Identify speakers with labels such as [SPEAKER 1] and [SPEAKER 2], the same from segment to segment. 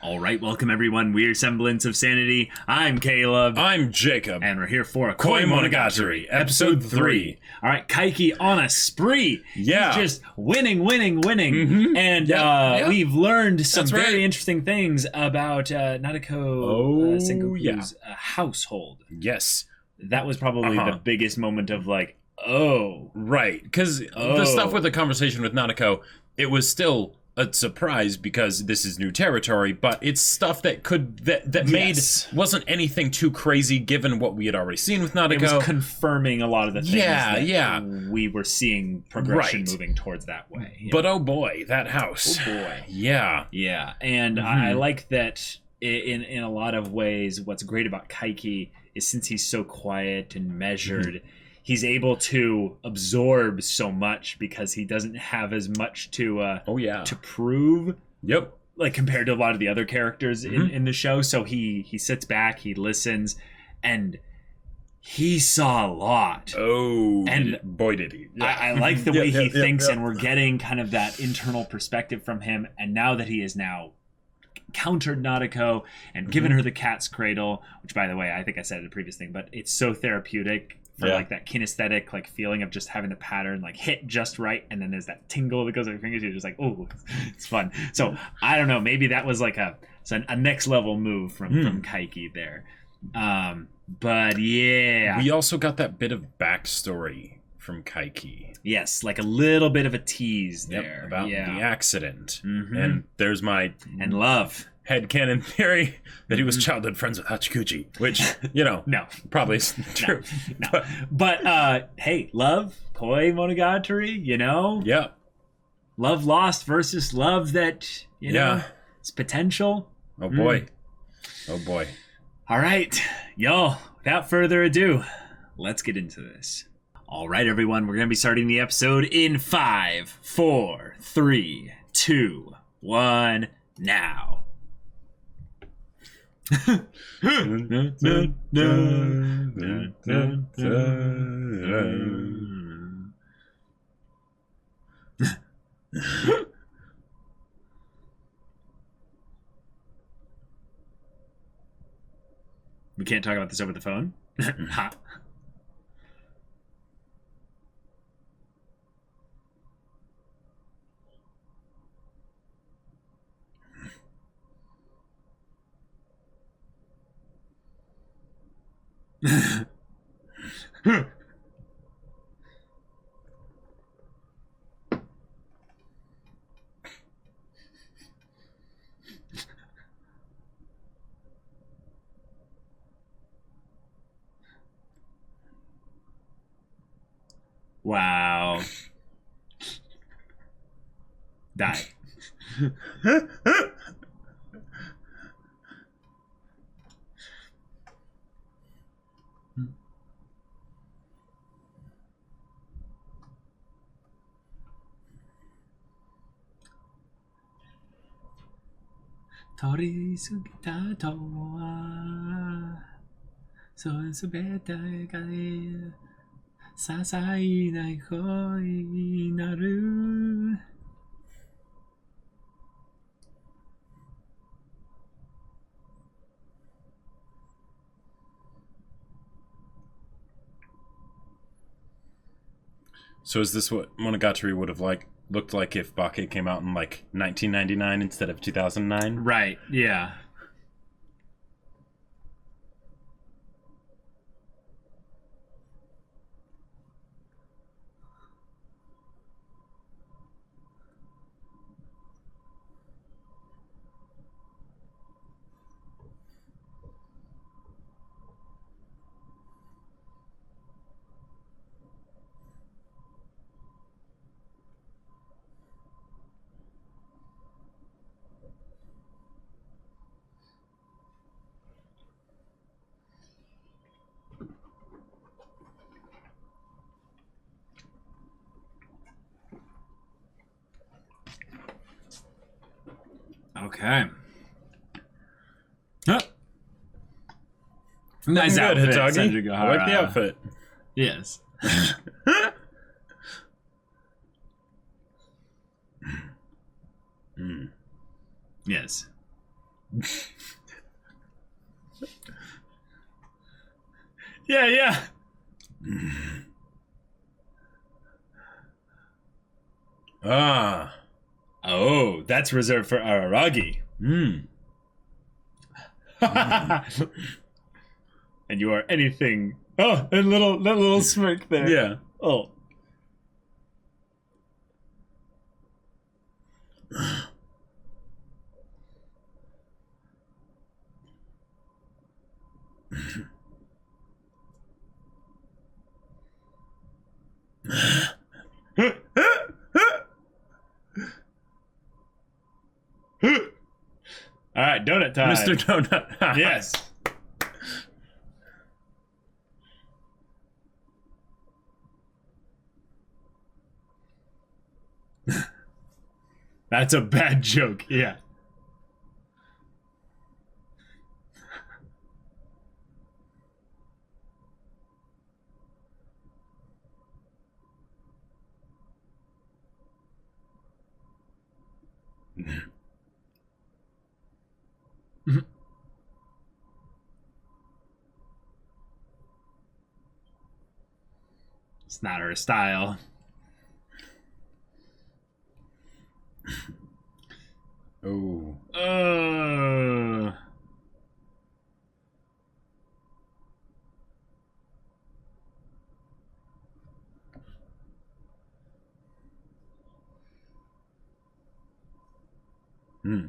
[SPEAKER 1] All right, welcome everyone. We're Semblance of Sanity. I'm Caleb.
[SPEAKER 2] I'm Jacob.
[SPEAKER 1] And we're here for
[SPEAKER 2] Koimonogatari, episode 3.
[SPEAKER 1] All right, Kaiki on a spree.
[SPEAKER 2] Yeah.
[SPEAKER 1] He's just winning. And we've learned some very interesting things about Nadeko Sengoku's household.
[SPEAKER 2] Yes.
[SPEAKER 1] That was probably the biggest moment of like, oh.
[SPEAKER 2] Right, because the stuff with the conversation with Nadeko, it was still a surprise because this is new territory, but it's stuff that wasn't anything too crazy given what we had already seen with Nadeko.
[SPEAKER 1] It was confirming a lot of the things that we were seeing progression moving towards that way.
[SPEAKER 2] Yeah. But oh boy, that house.
[SPEAKER 1] Oh boy.
[SPEAKER 2] Yeah.
[SPEAKER 1] Yeah. And I like that in a lot of ways what's great about Kaiki is since he's so quiet and measured, he's able to absorb so much because he doesn't have as much to prove.
[SPEAKER 2] Yep.
[SPEAKER 1] Like compared to a lot of the other characters in the show. So he sits back, he listens, and he saw a lot.
[SPEAKER 2] Oh,
[SPEAKER 1] and
[SPEAKER 2] boy did he. Yeah.
[SPEAKER 1] I like the way he thinks, and we're getting kind of that internal perspective from him. And now that he is now countered Nadeko and given her the cat's cradle, which by the way, I think I said in a previous thing, but it's so therapeutic for like that kinesthetic like feeling of just having the pattern like hit just right, and then there's that tingle that goes on your fingers. You're just like, oh, it's fun. So I don't know, maybe that was like a next level move from Kaiki there. But yeah,
[SPEAKER 2] we also got that bit of backstory from Kaiki.
[SPEAKER 1] Yes, like a little bit of a tease there
[SPEAKER 2] about the accident. And there's my
[SPEAKER 1] love
[SPEAKER 2] headcanon theory that he was childhood friends with Hachikuji, which, no, probably isn't true.
[SPEAKER 1] No. But hey, love, Koimonogatari,
[SPEAKER 2] Yeah.
[SPEAKER 1] Love lost versus love that, it's potential.
[SPEAKER 2] Oh boy. Oh boy.
[SPEAKER 1] All right, y'all, without further ado, let's get into this. All right, everyone, we're going to be starting the episode in 5, 4, 3, 2, 1, now. We can't talk about this over the phone. Ha. Wow. Die. Torisugita towa so subeta ga sasai na koi naru.
[SPEAKER 2] So is this what Monogatari would have looked like if Bake came out in 1999 instead of 2009?
[SPEAKER 1] Right, yeah. Okay. Huh. Nice outfit,
[SPEAKER 2] Hitagi. I like the outfit.
[SPEAKER 1] Yes. Yes. Yeah, yeah.
[SPEAKER 2] Ah.
[SPEAKER 1] Oh, that's reserved for Araragi.
[SPEAKER 2] Hmm.
[SPEAKER 1] And you are anything. Oh, that little smirk there.
[SPEAKER 2] Yeah.
[SPEAKER 1] Oh. All right, donut time.
[SPEAKER 2] Mr. Donut.
[SPEAKER 1] Yes. That's a bad joke. Yeah. It's not her style.
[SPEAKER 2] Oh. Hmm.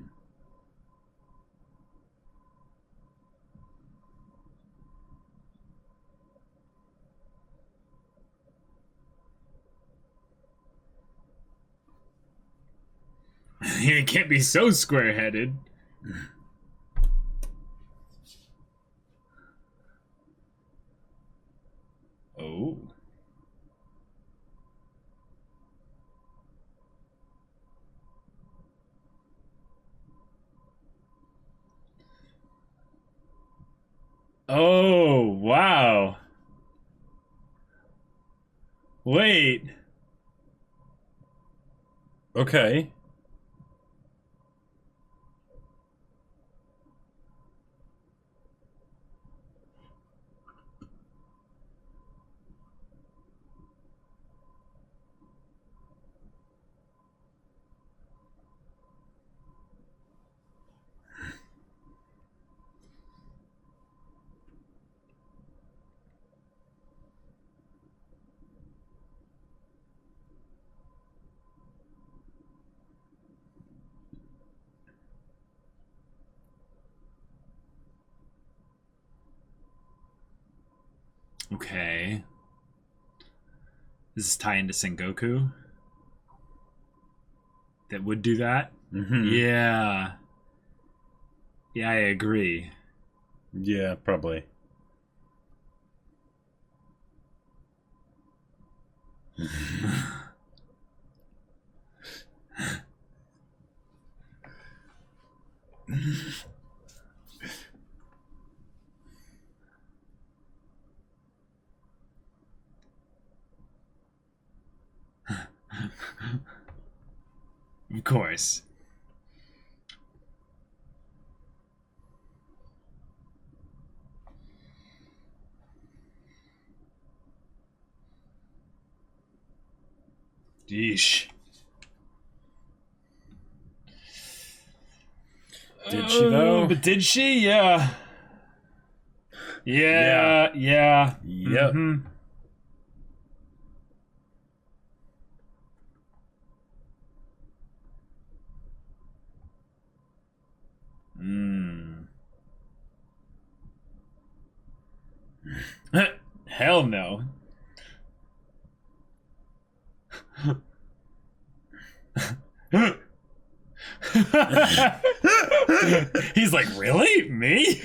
[SPEAKER 1] You can't be so square-headed. Oh. Oh, wow. Wait.
[SPEAKER 2] Okay.
[SPEAKER 1] Okay. Does this tie into Sengoku? That would do that?
[SPEAKER 2] Mm-hmm.
[SPEAKER 1] Yeah. Yeah, I agree.
[SPEAKER 2] Yeah, probably.
[SPEAKER 1] Of course. Yeesh.
[SPEAKER 2] Did she though?
[SPEAKER 1] But did she? Yeah. Yeah. Yeah.
[SPEAKER 2] Yep.
[SPEAKER 1] Mm-hmm. Hell no. He's like, really? Me?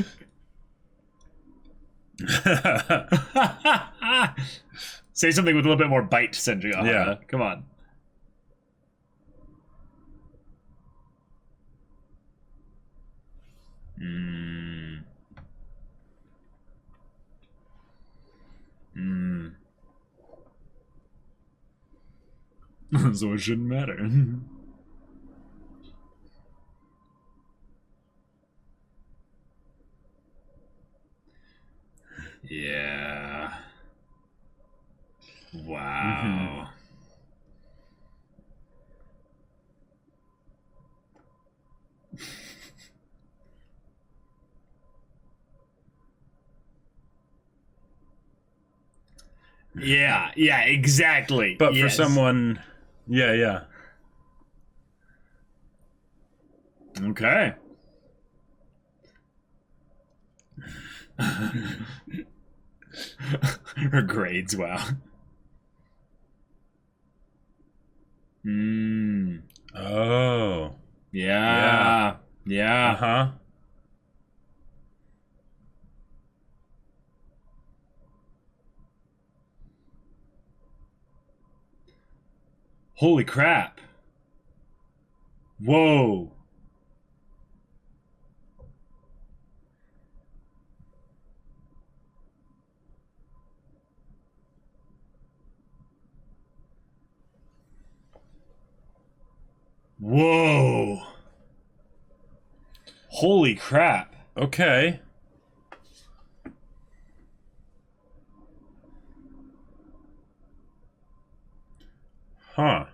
[SPEAKER 1] Say something with a little bit more bite, Senjuga.
[SPEAKER 2] Yeah.
[SPEAKER 1] Come on. So it shouldn't matter. Yeah.
[SPEAKER 2] Mm-hmm.
[SPEAKER 1] Wow. Yeah, yeah, exactly.
[SPEAKER 2] But for
[SPEAKER 1] Yes.
[SPEAKER 2] someone, yeah.
[SPEAKER 1] Okay. Her grades, wow. Mm.
[SPEAKER 2] Oh.
[SPEAKER 1] Yeah. Yeah.
[SPEAKER 2] Uh-huh.
[SPEAKER 1] Holy crap. Whoa. Whoa. Holy crap.
[SPEAKER 2] Okay. Huh.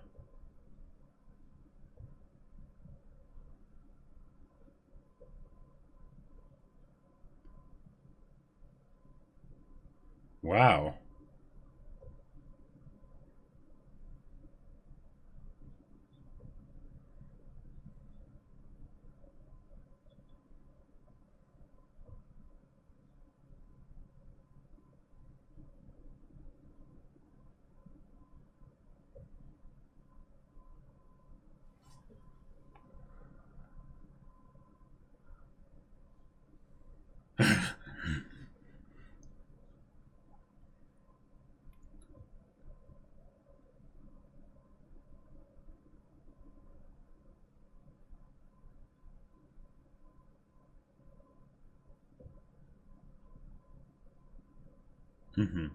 [SPEAKER 2] Wow. Mm-hmm.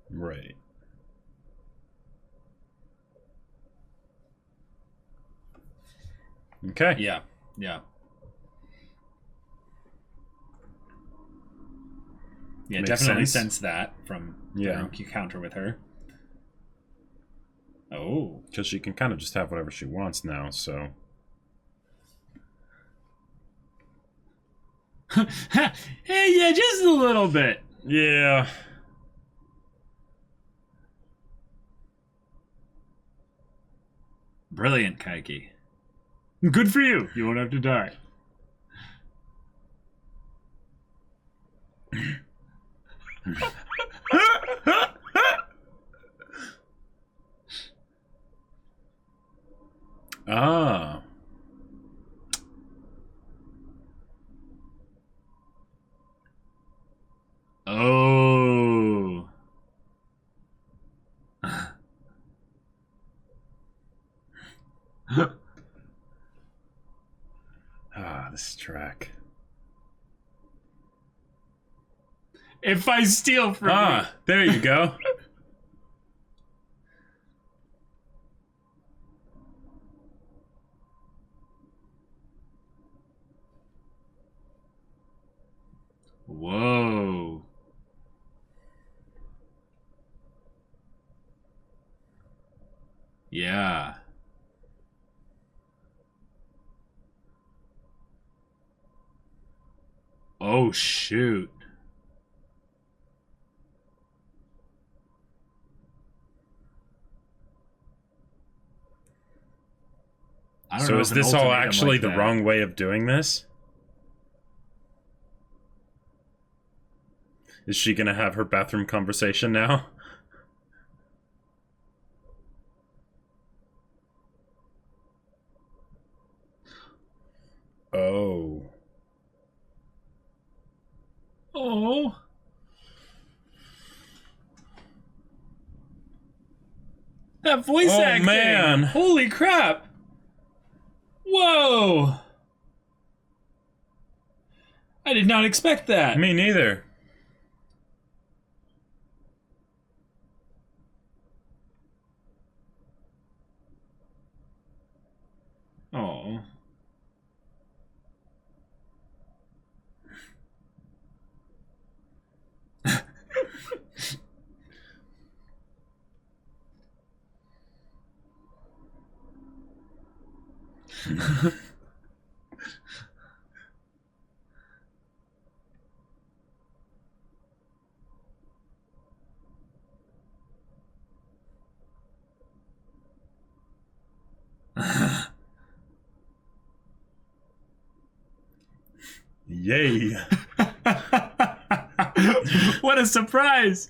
[SPEAKER 2] Right. Okay.
[SPEAKER 1] Yeah. Yeah. Yeah,
[SPEAKER 2] Makes
[SPEAKER 1] definitely
[SPEAKER 2] sense.
[SPEAKER 1] sense that from
[SPEAKER 2] Yeah.
[SPEAKER 1] the encounter with her. Oh.
[SPEAKER 2] Because she can kind of just have whatever she wants now, so...
[SPEAKER 1] Hey, yeah, just a little bit.
[SPEAKER 2] Yeah.
[SPEAKER 1] Brilliant, Kaiki. Good for you. You won't have to die.
[SPEAKER 2] Ah.
[SPEAKER 1] Oh.
[SPEAKER 2] Ah, this track.
[SPEAKER 1] If I steal from you.
[SPEAKER 2] There you go.
[SPEAKER 1] Whoa. Yeah. Oh, shoot. I don't
[SPEAKER 2] So
[SPEAKER 1] know
[SPEAKER 2] is
[SPEAKER 1] if an
[SPEAKER 2] this all
[SPEAKER 1] ultimatum
[SPEAKER 2] actually
[SPEAKER 1] like
[SPEAKER 2] the
[SPEAKER 1] that.
[SPEAKER 2] wrong way of doing this? Is she gonna have her bathroom conversation now? Oh.
[SPEAKER 1] Oh. That voice acting.
[SPEAKER 2] Man.
[SPEAKER 1] Holy crap. Whoa. I did not expect that.
[SPEAKER 2] Me neither.
[SPEAKER 1] Oh.
[SPEAKER 2] Yay.
[SPEAKER 1] What a surprise!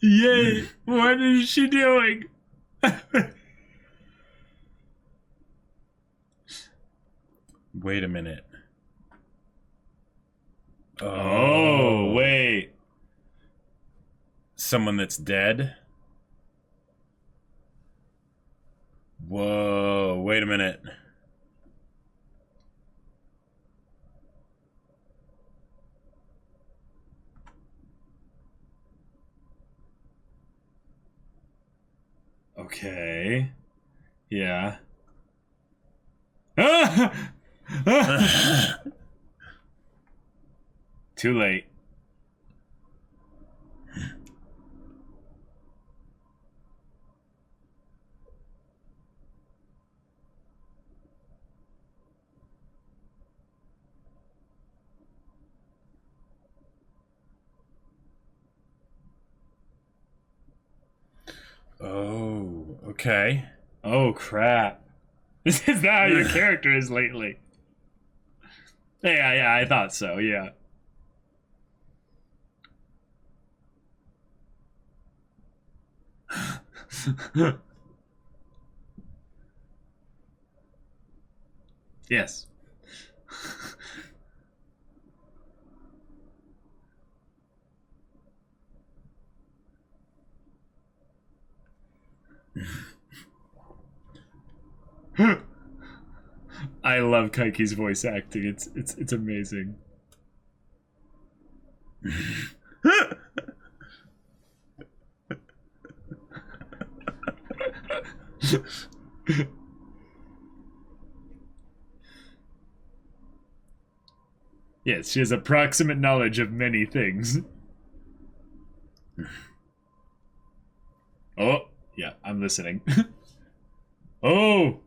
[SPEAKER 1] Yay! What is she doing?
[SPEAKER 2] Wait a minute.
[SPEAKER 1] Oh, wait.
[SPEAKER 2] Someone that's dead? Whoa, wait a minute.
[SPEAKER 1] Okay. Yeah. Too late.
[SPEAKER 2] Oh, okay.
[SPEAKER 1] Oh, crap. This is not how your character is lately. Yeah, I thought so, yeah. Yes. I love Kaiki's voice acting. It's amazing. Yes, she has approximate knowledge of many things. Oh, yeah, I'm listening. Oh!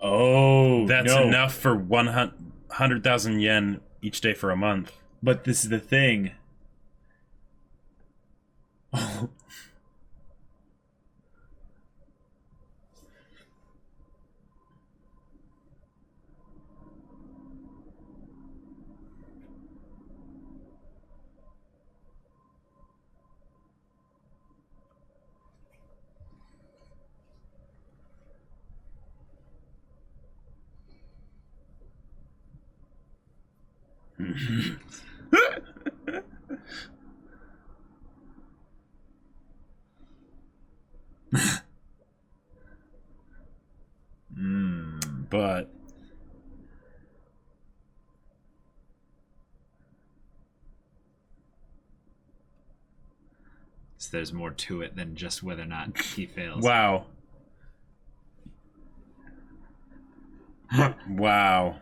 [SPEAKER 1] Oh,
[SPEAKER 2] That's
[SPEAKER 1] no.
[SPEAKER 2] enough for 100,000 yen each day for a month.
[SPEAKER 1] But this is the thing. Oh.
[SPEAKER 2] But
[SPEAKER 1] So there's more to it than just whether or not he fails.
[SPEAKER 2] wow. Wow.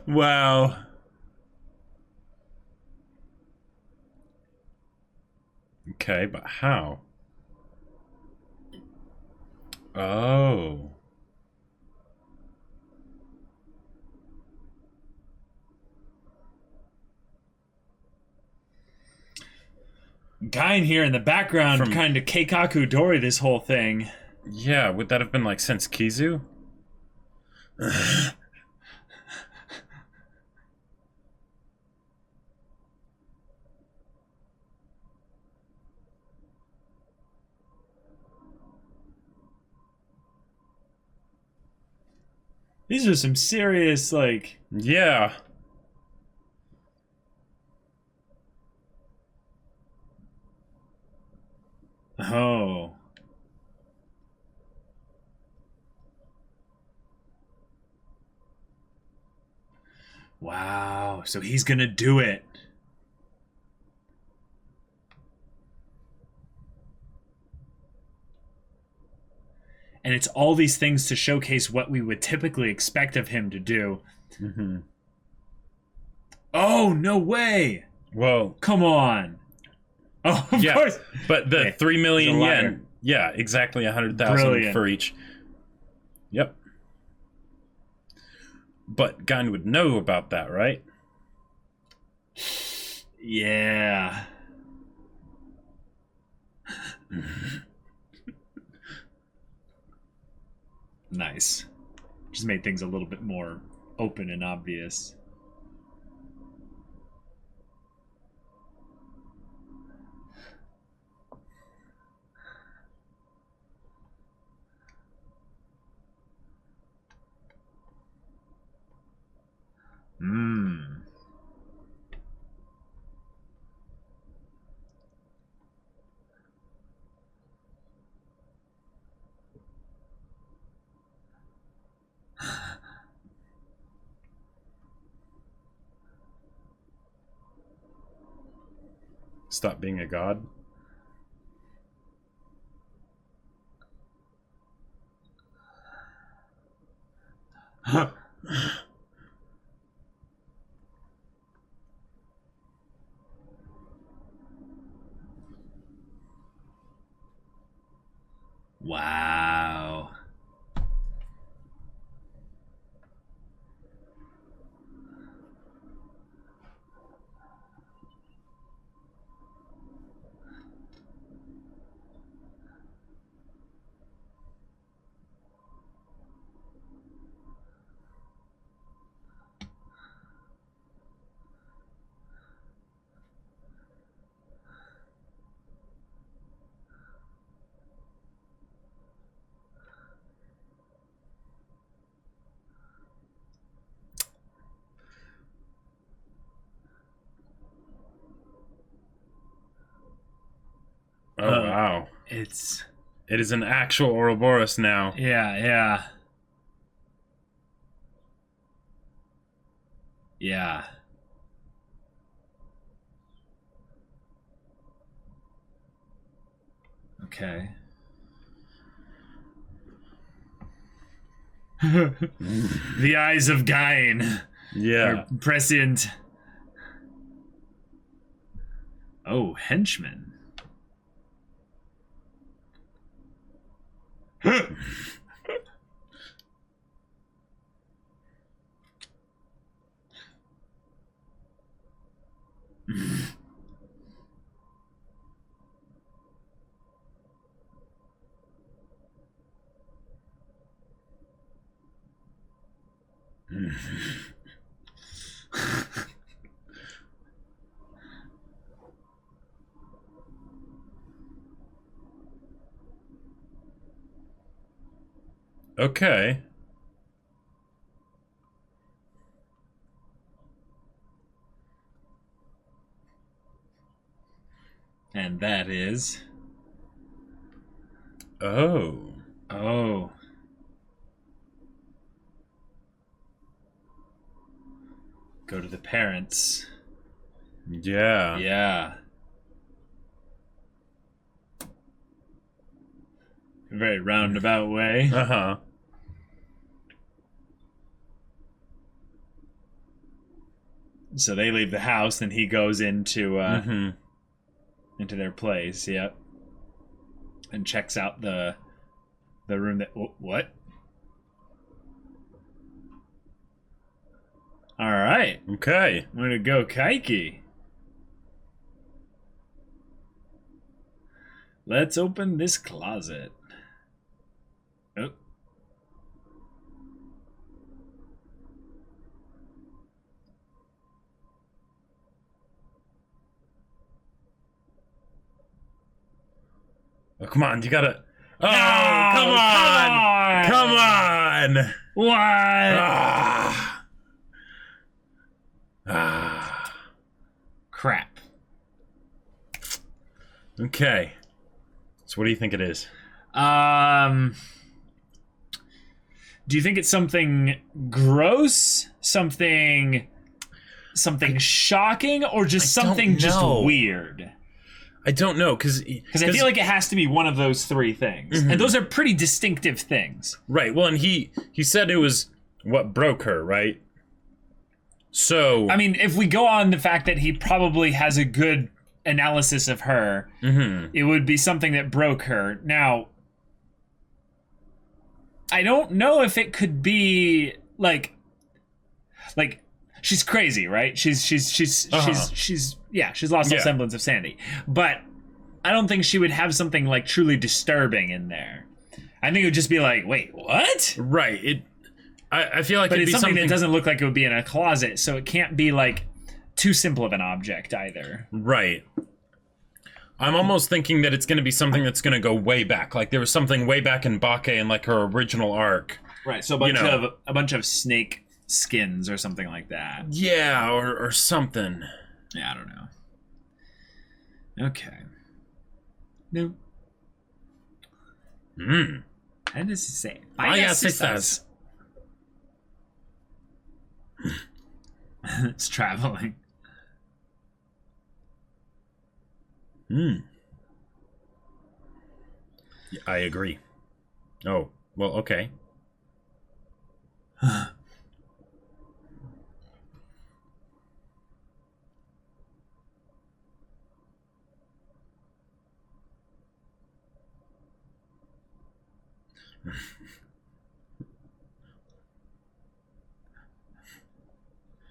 [SPEAKER 2] Wow. Okay, but how? Oh.
[SPEAKER 1] Guy in here in the background kind of Keikaku Dori this whole thing.
[SPEAKER 2] Yeah, would that have been like since Kizu?
[SPEAKER 1] These are some serious, like...
[SPEAKER 2] Yeah.
[SPEAKER 1] Oh. Wow. So he's gonna do it. And it's all these things to showcase what we would typically expect of him to do.
[SPEAKER 2] Mm-hmm.
[SPEAKER 1] Oh, no way!
[SPEAKER 2] Well,
[SPEAKER 1] come on. Oh, of course.
[SPEAKER 2] But the 3 million yen. Yeah, exactly 100,000 for each. Yep. But Gan would know about that, right?
[SPEAKER 1] Yeah. Nice. Just made things a little bit more open and obvious. Mmm.
[SPEAKER 2] Stop being a god.
[SPEAKER 1] Wow.
[SPEAKER 2] Oh, wow.
[SPEAKER 1] It
[SPEAKER 2] is an actual Ouroboros now.
[SPEAKER 1] Yeah. Yeah. Okay. The eyes of Gain.
[SPEAKER 2] Yeah.
[SPEAKER 1] Are prescient. Oh, henchman.
[SPEAKER 2] Okay.
[SPEAKER 1] And that is...
[SPEAKER 2] Oh.
[SPEAKER 1] Oh. Go to the parents.
[SPEAKER 2] Yeah.
[SPEAKER 1] Yeah. Very roundabout way.
[SPEAKER 2] Uh-huh.
[SPEAKER 1] So they leave the house, and he goes into into their place. Yep. And checks out the room that... What? All right.
[SPEAKER 2] Okay.
[SPEAKER 1] Way to go, Kaiki. Let's open this closet. Oh.
[SPEAKER 2] Oh, come on, you gotta... Oh,
[SPEAKER 1] No,
[SPEAKER 2] come on! Come on!
[SPEAKER 1] What? Crap.
[SPEAKER 2] Okay. So what do you think it is?
[SPEAKER 1] Do you think it's something gross? Something something shocking or just something just weird?
[SPEAKER 2] I don't know, because
[SPEAKER 1] I feel like it has to be one of those three things, and those are pretty distinctive things.
[SPEAKER 2] Right. Well, and he said it was what broke her, right? So
[SPEAKER 1] I mean, if we go on the fact that he probably has a good analysis of her, it would be something that broke her. Now, I don't know if it could be like she's crazy, right? She's lost all semblance of sanity. But I don't think she would have something like truly disturbing in there. I think it would just be like, wait, what?
[SPEAKER 2] Right. I feel like
[SPEAKER 1] but
[SPEAKER 2] it'd
[SPEAKER 1] it's
[SPEAKER 2] be
[SPEAKER 1] something that doesn't look like it would be in a closet, so it can't be like too simple of an object either.
[SPEAKER 2] Right. I'm almost thinking that it's going to be something that's going to go way back. Like there was something way back in Bake in like her original arc.
[SPEAKER 1] Right. So a bunch of snake skins or something like that.
[SPEAKER 2] Yeah, or something.
[SPEAKER 1] Yeah, I don't know. Okay. No. How does it say?
[SPEAKER 2] Vaya.
[SPEAKER 1] It's traveling.
[SPEAKER 2] Yeah, I agree. Oh, well, okay.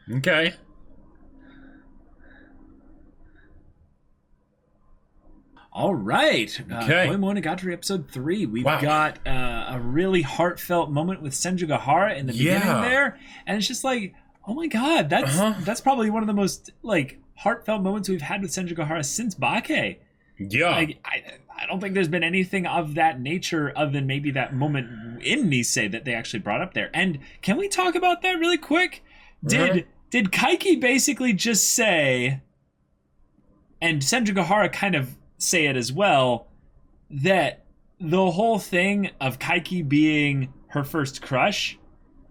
[SPEAKER 2] Okay.
[SPEAKER 1] All right.
[SPEAKER 2] Okay.
[SPEAKER 1] Koimonogatari episode 3. We've got a really heartfelt moment with Senjugahara in the beginning there. And it's just like, oh my god, that's probably one of the most like heartfelt moments we've had with Senjugahara since Bake.
[SPEAKER 2] Yeah.
[SPEAKER 1] Like, I don't think there's been anything of that nature other than maybe that moment in Nisei that they actually brought up there. And can we talk about that really quick? Did Kaiki basically just say, and Senjugahara kind of say it as well, that the whole thing of Kaiki being her first crush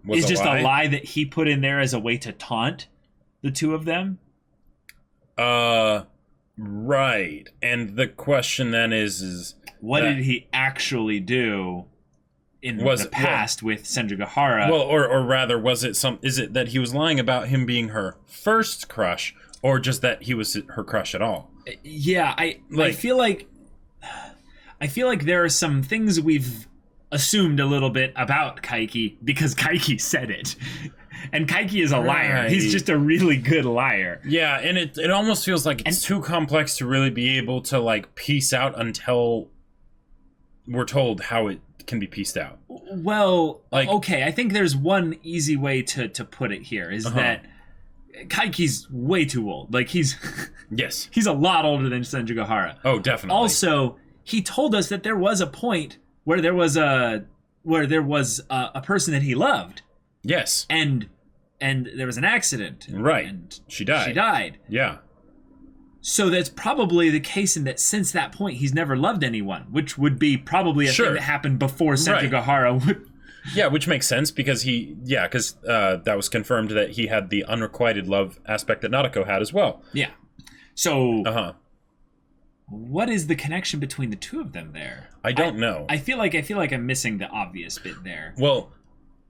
[SPEAKER 1] is just a lie that he put in there as a way to taunt the two of them?
[SPEAKER 2] Right. And the question then is
[SPEAKER 1] what did he actually do in the past with Senjugahara?
[SPEAKER 2] Well, or rather, is it that he was lying about him being her first crush, or just that he was her crush at all?
[SPEAKER 1] Yeah, I feel like there are some things we've assumed a little bit about Kaiki because Kaiki said it. And Kaiki is a liar. Right. He's just a really good liar.
[SPEAKER 2] Yeah, and it almost feels like it's too complex to really be able to like piece out until we're told how it can be pieced out.
[SPEAKER 1] Well, like, okay, I think there's one easy way to put it here is that Kaiki's way too old. Like he's a lot older than Senjugahara.
[SPEAKER 2] Oh, definitely.
[SPEAKER 1] Also, he told us that there was a point where there was a person that he loved.
[SPEAKER 2] Yes.
[SPEAKER 1] And there was an accident.
[SPEAKER 2] Right.
[SPEAKER 1] And
[SPEAKER 2] she died. Yeah.
[SPEAKER 1] So that's probably the case in that since that point he's never loved anyone, which would be probably a thing that happened before Senjugahara would.
[SPEAKER 2] Yeah, which makes sense because that was confirmed that he had the unrequited love aspect that Nadeko had as well.
[SPEAKER 1] Yeah. So what is the connection between the two of them there?
[SPEAKER 2] I don't know.
[SPEAKER 1] I feel like I'm missing the obvious bit there.
[SPEAKER 2] Well,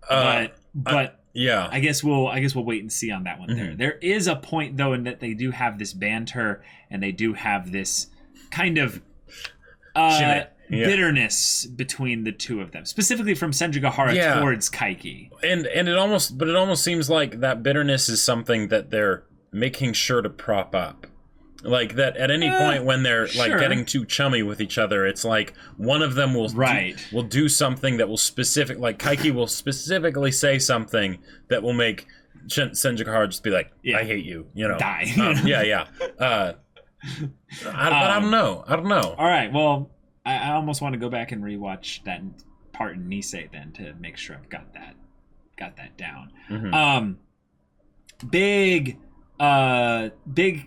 [SPEAKER 1] but
[SPEAKER 2] yeah,
[SPEAKER 1] I guess we'll wait and see on that one. There is a point though in that they do have this banter and they do have this kind of bitterness between the two of them, specifically from Senjugahara towards Kaiki.
[SPEAKER 2] And it almost seems like that bitterness is something that they're making sure to prop up. Like that at any point when they're like getting too chummy with each other, it's like one of them will do something that will Kaiki will specifically say something that will make Senjugahara just be like, I hate you,
[SPEAKER 1] die.
[SPEAKER 2] I don't know.
[SPEAKER 1] All right, well, I almost want to go back and rewatch that part in Nisei then to make sure I've got that down. Big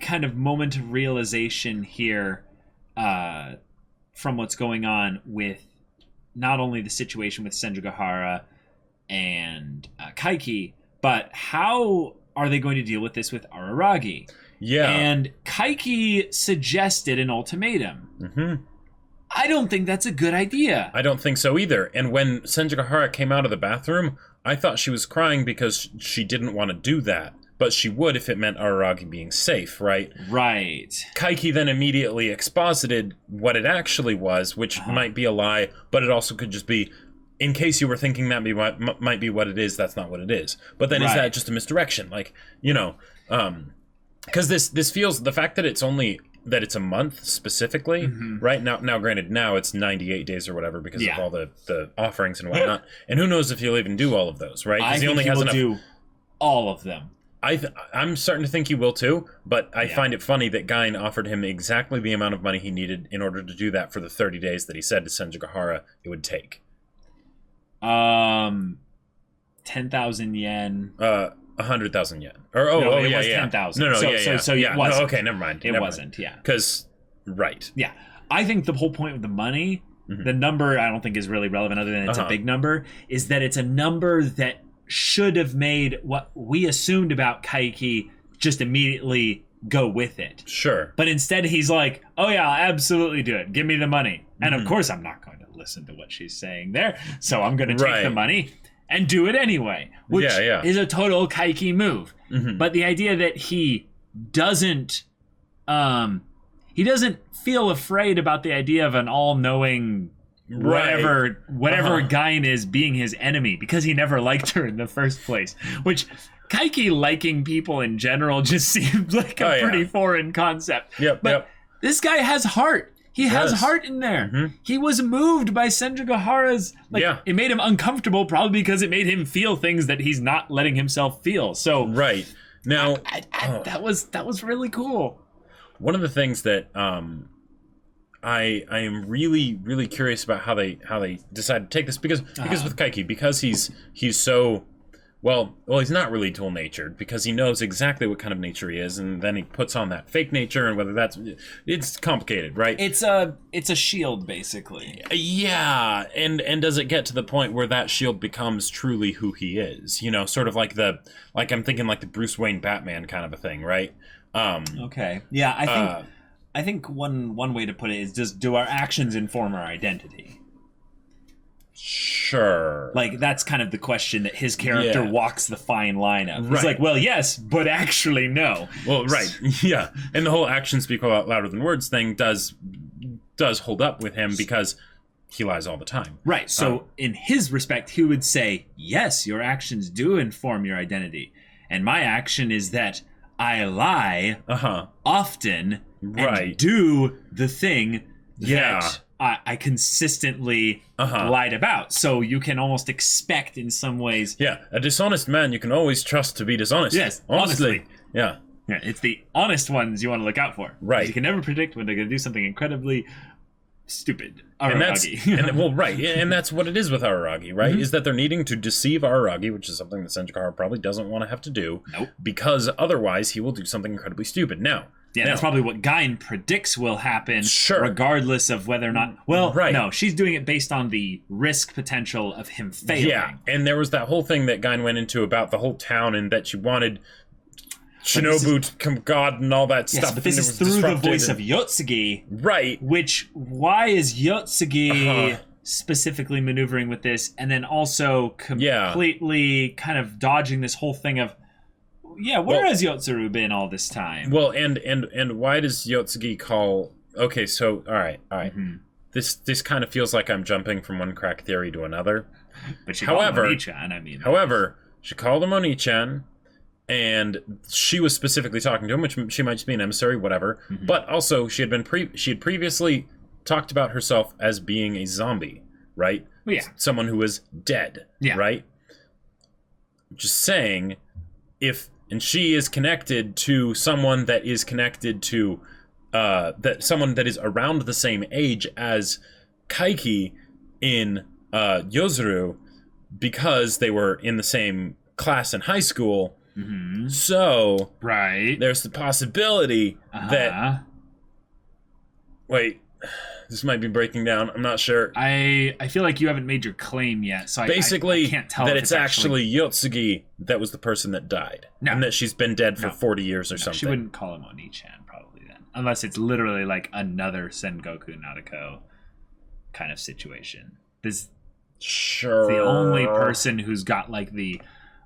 [SPEAKER 1] kind of moment of realization here from what's going on with not only the situation with Senjugahara and Kaiki, but how are they going to deal with this with Araragi?
[SPEAKER 2] Yeah.
[SPEAKER 1] And Kaiki suggested an ultimatum.
[SPEAKER 2] Mm-hmm.
[SPEAKER 1] I don't think that's a good idea.
[SPEAKER 2] I don't think so either. And when Senjigahara came out of the bathroom, I thought she was crying because she didn't want to do that. But she would if it meant Araragi being safe, right?
[SPEAKER 1] Right.
[SPEAKER 2] Kaiki then immediately exposited what it actually was, which might be a lie, but it also could just be, in case you were thinking that might be what it is, that's not what it is. But then is that just a misdirection? Like, you know, because this feels, the fact that it's a month specifically, right? Now granted, now it's 98 days or whatever because of all the offerings and whatnot. And who knows if he'll even do all of those, right?
[SPEAKER 1] I think he will do all of them.
[SPEAKER 2] I'm starting to think he will too, but I find it funny that Gain offered him exactly the amount of money he needed in order to do that for the 30 days that he said to Senjigahara it would take.
[SPEAKER 1] 10,000 yen.
[SPEAKER 2] 100,000 yen. Or
[SPEAKER 1] it was 10,000.
[SPEAKER 2] No,
[SPEAKER 1] so it wasn't.
[SPEAKER 2] No, okay, never mind.
[SPEAKER 1] It wasn't. Yeah.
[SPEAKER 2] Because
[SPEAKER 1] Yeah, I think the whole point with the money, the number I don't think is really relevant other than it's a big number, is that it's a number that should have made what we assumed about Kaiki just immediately go with it.
[SPEAKER 2] Sure.
[SPEAKER 1] But instead he's like, oh yeah, I'll absolutely do it. Give me the money. And of course I'm not going to listen to what she's saying there. So I'm going to take the money and do it anyway. Which is a total Kaiki move. But the idea that he doesn't feel afraid about the idea of an all-knowing whatever Gain is being his enemy because he never liked her in the first place, which Kaiki liking people in general just seems like a pretty foreign concept. But this guy has heart. He has heart in there. He was moved by Senjigahara's it made him uncomfortable probably because it made him feel things that he's not letting himself feel. So
[SPEAKER 2] now
[SPEAKER 1] that was really cool.
[SPEAKER 2] One of the things that I am really, really curious about how they decide to take this because with Kaiki, because he's so well he's not really dual natured because he knows exactly what kind of nature he is, and then he puts on that fake nature, and whether it's complicated, right? It's
[SPEAKER 1] a shield basically.
[SPEAKER 2] Yeah, and does it get to the point where that shield becomes truly who he is? You know, sort of like I'm thinking like the Bruce Wayne Batman kind of a thing, right?
[SPEAKER 1] Okay. Yeah, I think one way to put it is just, do our actions inform our identity?
[SPEAKER 2] Sure.
[SPEAKER 1] Like, that's kind of the question that his character walks the fine line of. He's like, well, yes, but actually no.
[SPEAKER 2] Well, right. Yeah. And the whole actions speak a lot louder than words thing does hold up with him because he lies all the time.
[SPEAKER 1] Right. So in his respect, he would say, yes, your actions do inform your identity. And my action is that I lie often and do the thing that I consistently lied about. So you can almost expect in some ways.
[SPEAKER 2] Yeah, a dishonest man you can always trust to be dishonest.
[SPEAKER 1] Yes,
[SPEAKER 2] honestly. Yeah,
[SPEAKER 1] it's the honest ones you want to look out for.
[SPEAKER 2] Right.
[SPEAKER 1] You can never predict when they're going to do something incredibly stupid.
[SPEAKER 2] Araragi. And that's what it is with Araragi, right? Is that they're needing to deceive Araragi, which is something that Senjigahara probably doesn't want to have to do. Because otherwise he will do something incredibly stupid. Now,
[SPEAKER 1] that's probably what Gain predicts will happen, regardless of whether or not... Well, no, she's doing it based on the risk potential of him failing.
[SPEAKER 2] Yeah, and there was that whole thing that Gain went into about the whole town and that she wanted Shinobu to become god and all that stuff.
[SPEAKER 1] But this is through the voice of Yotsugi.
[SPEAKER 2] Right.
[SPEAKER 1] Which, why is Yotsugi specifically maneuvering with this, and then also completely kind of dodging this whole thing of... where has Yotsuru been all this time?
[SPEAKER 2] Well, and why does Yotsugi call... Okay, so, all right. This kind of feels like I'm jumping from one crack theory to another.
[SPEAKER 1] But she called him Oni-chan, I mean...
[SPEAKER 2] However, she called him Oni-chan, and she was specifically talking to him, which she might just be an emissary, whatever. But also, she had previously talked about herself as being a zombie, right?
[SPEAKER 1] Yeah.
[SPEAKER 2] Someone who was dead, right? Just saying, and she is connected to someone that is connected to someone that is around the same age as Kaiki in Yozuru because they were in the same class in high school. So there's the possibility that This might be breaking down. I'm not sure.
[SPEAKER 1] I feel like you haven't made your claim yet, so
[SPEAKER 2] basically
[SPEAKER 1] I can't tell
[SPEAKER 2] that
[SPEAKER 1] if
[SPEAKER 2] it's actually Yotsugi that was the person that died, and that she's been dead for 40 years or something.
[SPEAKER 1] She wouldn't call him Oni-chan probably then, unless it's literally like another Sengoku Nadeko kind of situation. This
[SPEAKER 2] sure
[SPEAKER 1] the only person who's got like the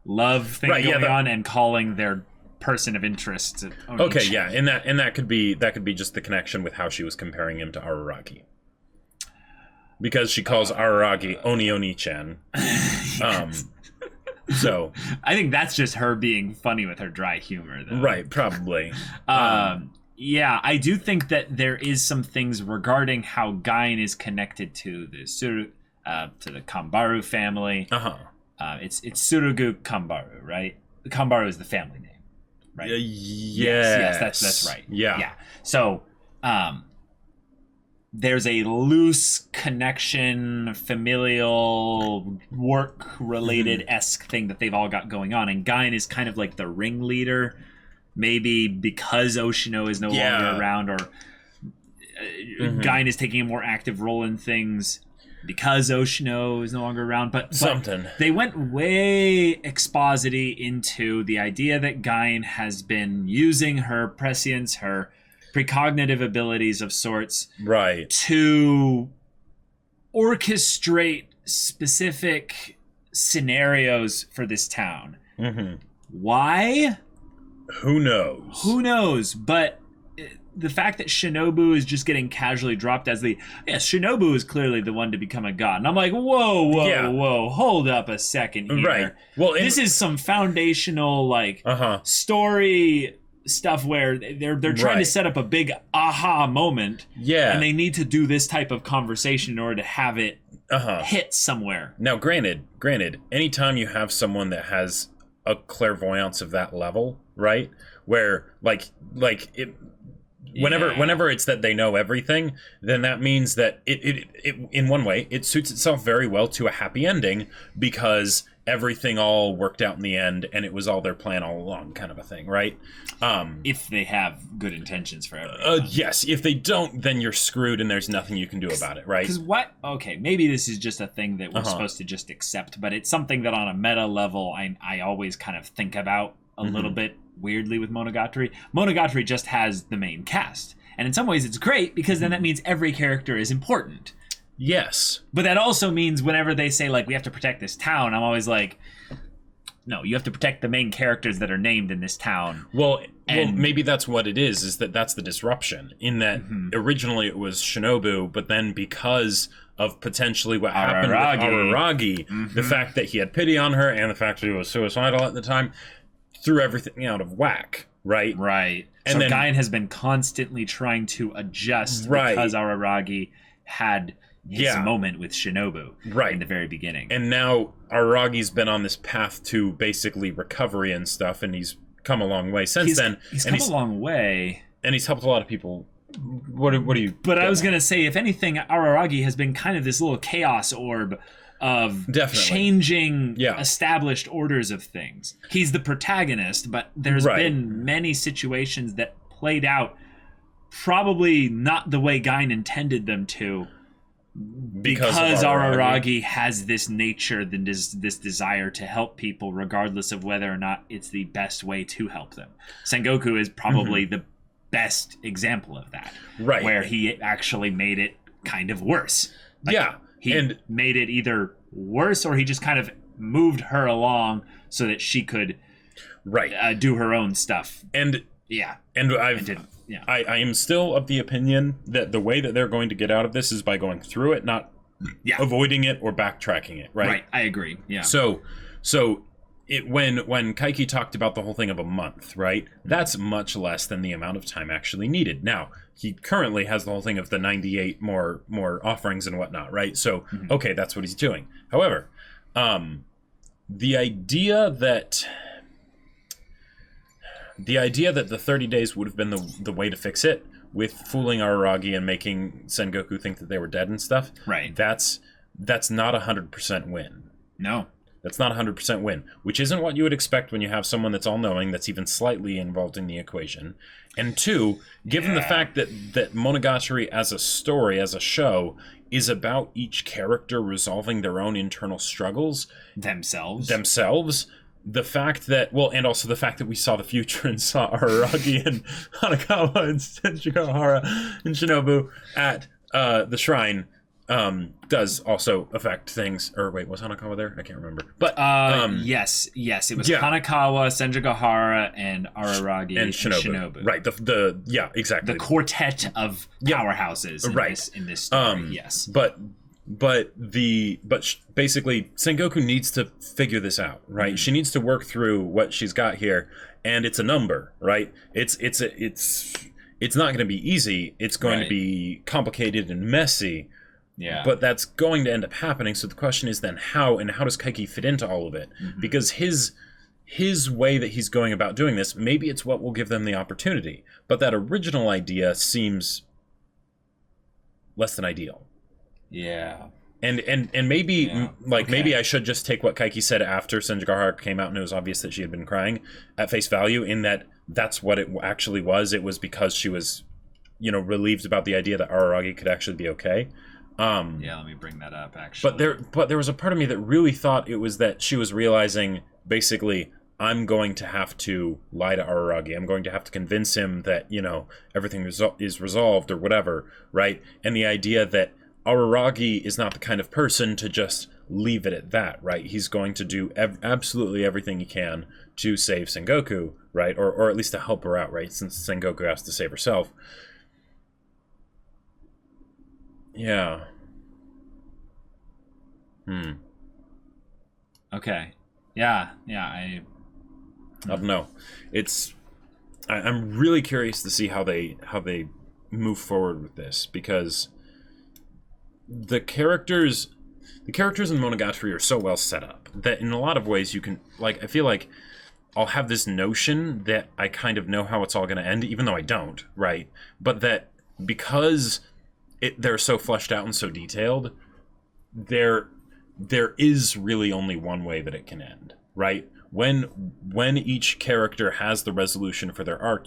[SPEAKER 1] love thing going on and calling their person of interest Oni-chan.
[SPEAKER 2] Okay, yeah, and that could be just the connection with how she was comparing him to Araragi, because she calls Araragi Oni-chan. So
[SPEAKER 1] I think that's just her being funny with her dry humor, though.
[SPEAKER 2] Right, probably.
[SPEAKER 1] Yeah, I do think that there is some things regarding how Gain is connected to the Kambaru family. It's Tsurugu Kambaru, right? Kambaru is the family name. Right. Yes, that's right.
[SPEAKER 2] Yeah.
[SPEAKER 1] So, there's a loose connection, familial, work-related esque thing that they've all got going on, and Gain is kind of like the ringleader, maybe because Oshino is no longer around, or Gain is taking a more active role in things because Oshino is no longer around, but they went way exposity into the idea that Gain has been using her prescience, her precognitive abilities of sorts,
[SPEAKER 2] right,
[SPEAKER 1] to orchestrate specific scenarios for this town. Why?
[SPEAKER 2] Who knows?
[SPEAKER 1] Who knows? But the fact that Shinobu is just getting casually dropped as Shinobu is clearly the one to become a god. And I'm like, whoa, hold up a second here.
[SPEAKER 2] Right. Well,
[SPEAKER 1] this is some foundational, story stuff where they're trying to set up a big aha moment.
[SPEAKER 2] Yeah.
[SPEAKER 1] And they need to do this type of conversation in order to have it hit somewhere.
[SPEAKER 2] Now, granted, anytime you have someone that has a clairvoyance of that level, right? Where, whenever it's that they know everything, then that means that it in one way it suits itself very well to a happy ending, because everything all worked out in the end and it was all their plan all along, kind of a thing, right?
[SPEAKER 1] If they have good intentions for everything.
[SPEAKER 2] Yes. If they don't, then you're screwed and there's nothing you can do about it, right?
[SPEAKER 1] Because maybe this is just a thing that we're supposed to just accept, but it's something that on a meta level I always kind of think about a little bit weirdly with Monogatari. Monogatari just has the main cast, and in some ways it's great because then that means every character is important.
[SPEAKER 2] Yes,
[SPEAKER 1] but that also means whenever they say we have to protect this town, I'm always like, no, you have to protect the main characters that are named in this town.
[SPEAKER 2] Well, maybe that's what it is that's the disruption, in that originally it was Shinobu, but then because of potentially what happened with Araragi, the fact that he had pity on her and the fact that he was suicidal at the time, threw everything out of whack, right?
[SPEAKER 1] Right. And so then Gain has been constantly trying to adjust because Araragi had his moment with Shinobu in the very beginning.
[SPEAKER 2] And now Araragi's been on this path to basically recovery and stuff, and he's come a long way since then.
[SPEAKER 1] He's come a long way.
[SPEAKER 2] And he's helped a lot of people. What do you...
[SPEAKER 1] But I was going to say, if anything, Araragi has been kind of this little chaos orb of changing established orders of things. He's the protagonist, but there's been many situations that played out probably not the way Gain intended them to, because Araragi has this nature, this desire to help people regardless of whether or not it's the best way to help them. Sengoku is probably the best example of that, where he actually made it kind of worse. He made it either worse, or he just kind of moved her along so that she could do her own stuff. I am still of the opinion that the way that they're going to get out of this is by going through it, not avoiding it or backtracking it, right? Right, I agree, yeah.
[SPEAKER 2] So when Kaiki talked about the whole thing of a month, right? That's much less than the amount of time actually needed. Now, he currently has the whole thing of the 98 more offerings and whatnot, right? So, okay, that's what he's doing. However, the idea that the 30 days would have been the way to fix it, with fooling Araragi and making Sengoku think that they were dead and stuff,
[SPEAKER 1] right?
[SPEAKER 2] That's not 100% win.
[SPEAKER 1] No.
[SPEAKER 2] That's not 100% win, which isn't what you would expect when you have someone that's all-knowing, that's even slightly involved in the equation. And 2, given the fact that Monogatari as a story, as a show, is about each character resolving their own internal struggles themselves, the fact that, well, and also the fact that we saw the future and saw Araragi and Hanakawa and Sengahara and Shinobu at the shrine does also affect things. Or wait, was Hanakawa there? I can't remember. But
[SPEAKER 1] yes, it was Hanakawa, Sengahara, and Araragi and Shinobu.
[SPEAKER 2] Right. Exactly.
[SPEAKER 1] The quartet of powerhouses in this story. Yes.
[SPEAKER 2] Basically Sengoku needs to figure this out, right? Mm-hmm. She needs to work through what she's got here, and it's a number, right? It's not going to be easy. It's going to be complicated and messy. Yeah. But that's going to end up happening. So the question is then how does Kaiki fit into all of it? Mm-hmm. Because his way that he's going about doing this, maybe it's what will give them the opportunity. But that original idea seems less than ideal. Yeah. And maybe maybe I should just take what Kaiki said after Sengahara came out and it was obvious that she had been crying at face value, in that that's what it actually was. It was because she was, relieved about the idea that Araragi could actually be okay.
[SPEAKER 1] Let me bring that up, actually.
[SPEAKER 2] But there was a part of me that really thought it was that she was realizing, basically, I'm going to have to lie to Araragi. I'm going to have to convince him that, everything is resolved or whatever, right? And the idea that Araragi is not the kind of person to just leave it at that, right? He's going to do absolutely everything he can to save Sengoku, right? Or at least to help her out, right? Since Sengoku has to save herself. Yeah.
[SPEAKER 1] Okay. Yeah. I
[SPEAKER 2] don't know. I'm really curious to see how they move forward with this, because the characters in Monogatari are so well set up that in a lot of ways you can, I feel like I'll have this notion that I kind of know how it's all going to end, even though I don't, right? But that because they're so fleshed out and so detailed, there is really only one way that it can end, right? When each character has the resolution for their arc,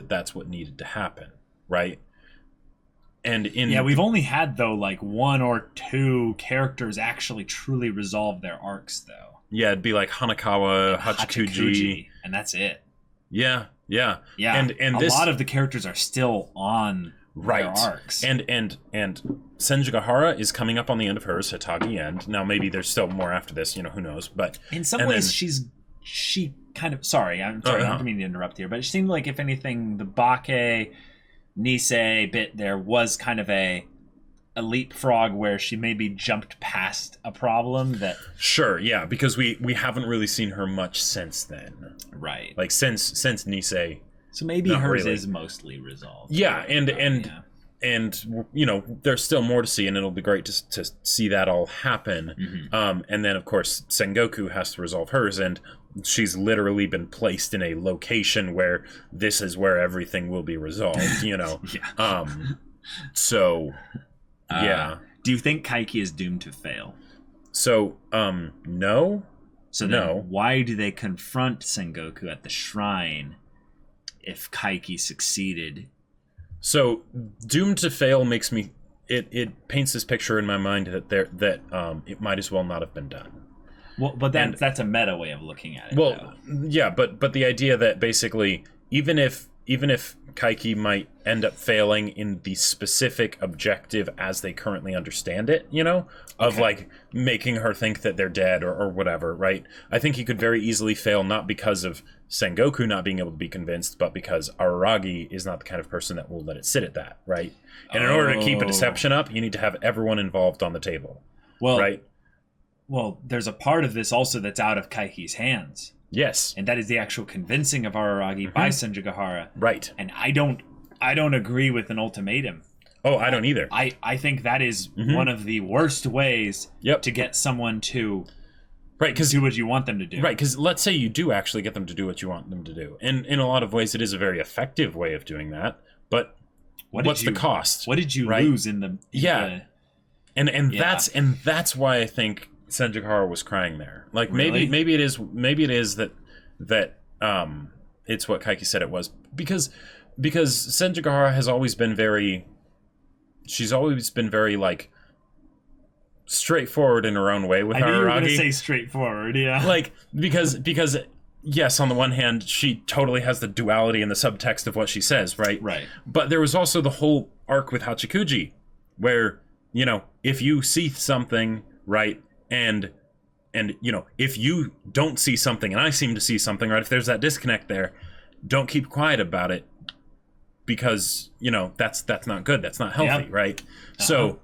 [SPEAKER 2] that's what needed to happen, right? And
[SPEAKER 1] we've only had though one or two characters actually truly resolve their arcs though.
[SPEAKER 2] Yeah, it'd be like Hanakawa, Hachikuji,
[SPEAKER 1] and that's it.
[SPEAKER 2] Yeah. And
[SPEAKER 1] a lot of the characters are still on their arcs.
[SPEAKER 2] And Sengahara is coming up on the end of hers, Hitagi end. Now maybe there's still more after this, who knows? But
[SPEAKER 1] in some ways, she kind of I'm sorry, I don't mean to interrupt here, but it seemed like if anything, the Bake Nisei bit there was kind of a leapfrog where she maybe jumped past a problem that...
[SPEAKER 2] Sure, yeah, because we haven't really seen her much since then.
[SPEAKER 1] Right.
[SPEAKER 2] Since Nisei.
[SPEAKER 1] So maybe hers is mostly resolved.
[SPEAKER 2] Yeah, and there's still more to see, and it'll be great to see that all happen. Mm-hmm. And then, of course, Sengoku has to resolve hers, and she's literally been placed in a location where this is where everything will be resolved, Yeah.
[SPEAKER 1] Do you think Kaiki is doomed to fail?
[SPEAKER 2] So, no.
[SPEAKER 1] So then why do they confront Sengoku at the shrine if Kaiki succeeded?
[SPEAKER 2] So, doomed to fail makes me... It paints this picture in my mind that it might as well not have been done.
[SPEAKER 1] Well, but that's a meta way of looking at it.
[SPEAKER 2] Well, yeah, but the idea that basically even if Kaiki might end up failing in the specific objective as they currently understand it, of making her think that they're dead or whatever, right? I think he could very easily fail, not because of Sengoku not being able to be convinced, but because Araragi is not the kind of person that will let it sit at that, right? And in order to keep a deception up, you need to have everyone involved on the table, right?
[SPEAKER 1] Well, there's a part of this also that's out of Kaiki's hands.
[SPEAKER 2] Yes.
[SPEAKER 1] And that is the actual convincing of Araragi by Sengahara.
[SPEAKER 2] Right.
[SPEAKER 1] And I don't agree with an ultimatum.
[SPEAKER 2] Oh, I don't either.
[SPEAKER 1] I think that is one of the worst ways to get someone to do what you want them to do.
[SPEAKER 2] Right, because let's say you do actually get them to do what you want them to do. And in a lot of ways, it is a very effective way of doing that. But what's the cost?
[SPEAKER 1] What did you lose in the...
[SPEAKER 2] And that's why I think Senjukahara was crying there. Like
[SPEAKER 1] Really?
[SPEAKER 2] maybe it is that it's what Kaiki said it was, because Senjukahara has always been very like straightforward in her own way with Araragi.
[SPEAKER 1] I knew you were going to say straightforward, yeah.
[SPEAKER 2] Like because yes, on the one hand, she totally has the duality in the subtext of what she says, right?
[SPEAKER 1] Right.
[SPEAKER 2] But there was also the whole arc with Hachikuji, where, you know, if you see something, right, and you know, if you don't see something and I seem to see something, right, if there's that disconnect there, don't keep quiet about it, because, you know, that's not good, that's not healthy,
[SPEAKER 1] Yep.
[SPEAKER 2] right? So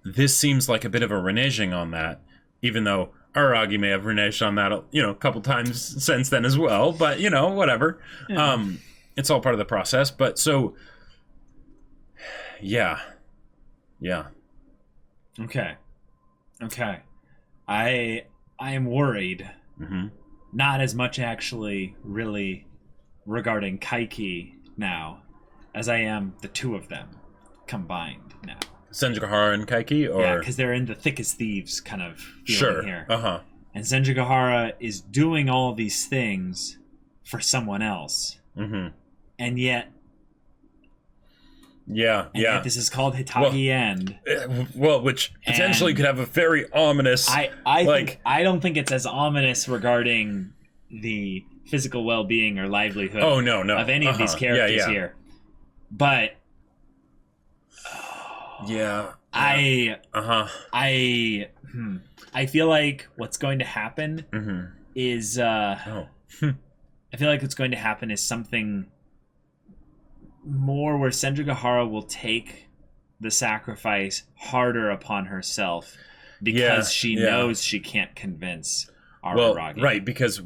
[SPEAKER 2] this seems like a bit of a reneging on that, even though Araragi may have reneged on that, you know, a couple times since then as well, but, you know, whatever.
[SPEAKER 1] Yeah.
[SPEAKER 2] It's all part of the process. But so, yeah.
[SPEAKER 1] Okay. I am worried.
[SPEAKER 2] Mm-hmm.
[SPEAKER 1] Not as much actually, really, regarding Kaiki now, as I am the two of them combined now.
[SPEAKER 2] Senjukahara and Kaiki, or
[SPEAKER 1] Yeah, because they're in the thick as thieves kind of feeling here.
[SPEAKER 2] Uh-huh.
[SPEAKER 1] And Senjukahara is doing all these things for someone else.
[SPEAKER 2] Mm-hmm.
[SPEAKER 1] And yet...
[SPEAKER 2] Yeah.
[SPEAKER 1] Yet this is called Hitagi End.
[SPEAKER 2] Well, which potentially could have a very ominous...
[SPEAKER 1] I don't think it's as ominous regarding the physical well-being or livelihood of any of these characters here. But...
[SPEAKER 2] Yeah.
[SPEAKER 1] I feel like what's going to happen is I feel like what's going to happen is something more where Senjukahara will take the sacrifice harder upon herself because she knows she can't convince Araragi.
[SPEAKER 2] Well, right, because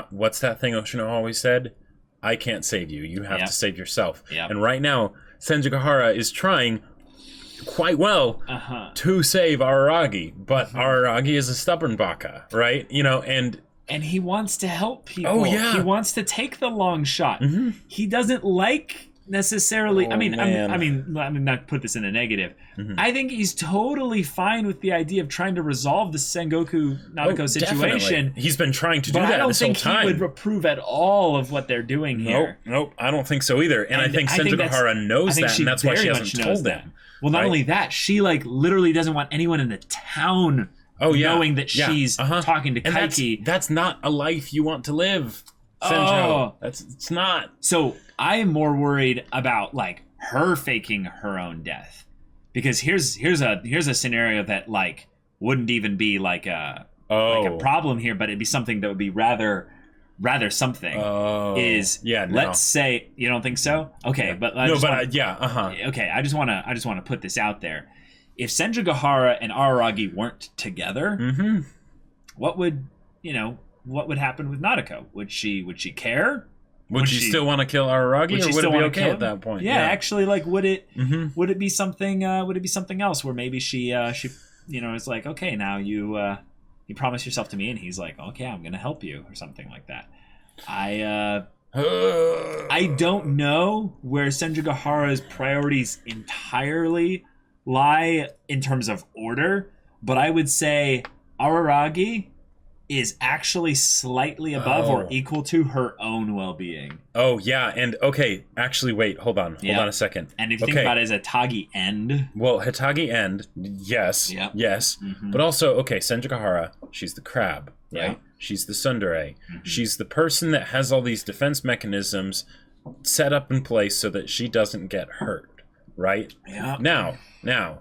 [SPEAKER 2] what's that thing Oshino always said? I can't save you. You have to save yourself.
[SPEAKER 1] Yep.
[SPEAKER 2] And right now, Senjukahara is trying quite well to save Araragi, but Araragi is a stubborn baka, right? You know, and
[SPEAKER 1] he wants to help people.
[SPEAKER 2] Oh yeah,
[SPEAKER 1] he wants to take the long shot. He doesn't like necessarily. I mean, let me not put this in a negative. I think he's totally fine with the idea of trying to resolve the Sengoku Nadeko situation.
[SPEAKER 2] Definitely. He's been trying to do
[SPEAKER 1] but
[SPEAKER 2] that
[SPEAKER 1] I don't
[SPEAKER 2] this whole
[SPEAKER 1] think
[SPEAKER 2] time.
[SPEAKER 1] he would approve at all of what they're doing here.
[SPEAKER 2] Nope, I don't think so either. And I think Senjukahara knows that, and that's why she hasn't told them.
[SPEAKER 1] Well, not only that, she like literally doesn't want anyone in the town knowing that she's talking to Kaiki.
[SPEAKER 2] That's not a life you want to live, Senjo. It's not.
[SPEAKER 1] So I am more worried about like her faking her own death, because here's a scenario that like wouldn't even be like a problem here, but it'd be something that would be rather something. Let's say you don't think so. Okay, but okay. I just want to put this out there. If Senjukahara and Araragi weren't together, what would happen with Nadeko? Would she care?
[SPEAKER 2] Would she still want to kill Araragi, or would it be okay at that point?
[SPEAKER 1] Yeah, actually, like, would it be something? Would it be something else where maybe she is like, okay, now you promise yourself to me, and he's like, okay, I'm gonna help you, or something like that. I don't know where Senjukahara's priorities entirely lie in terms of order, but I would say Araragi is actually slightly above or equal to her own well-being.
[SPEAKER 2] Oh, yeah, and okay, actually, wait, hold on a second.
[SPEAKER 1] And if you think about it as a Hitagi End...
[SPEAKER 2] Well, Hitagi End, yes, but also, okay, Senjukahara, she's the crab, right? Yeah. She's the tsundere. She's the person that has all these defense mechanisms set up in place so that she doesn't get hurt, right?
[SPEAKER 1] Yeah.
[SPEAKER 2] Now,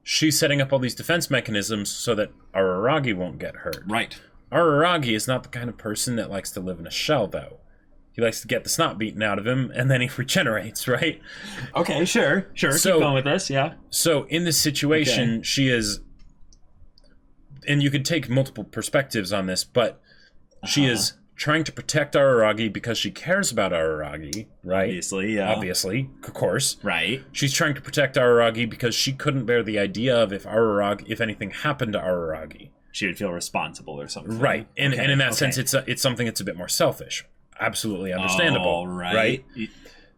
[SPEAKER 2] she's setting up all these defense mechanisms so that Araragi won't get hurt.
[SPEAKER 1] Right.
[SPEAKER 2] Araragi is not the kind of person that likes to live in a shell, though. He likes to get the snot beaten out of him, and then he regenerates, right?
[SPEAKER 1] Okay, sure. So, keep going with this, yeah.
[SPEAKER 2] So, in this situation, she is... And you could take multiple perspectives on this, but she is trying to protect Araragi because she cares about Araragi, right?
[SPEAKER 1] Obviously, yeah.
[SPEAKER 2] Obviously, of course.
[SPEAKER 1] Right.
[SPEAKER 2] She's trying to protect Araragi because she couldn't bear the idea of if anything happened to Araragi,
[SPEAKER 1] she would feel responsible or something.
[SPEAKER 2] Right. And in that sense, it's something that's a bit more selfish. Absolutely understandable.
[SPEAKER 1] All right.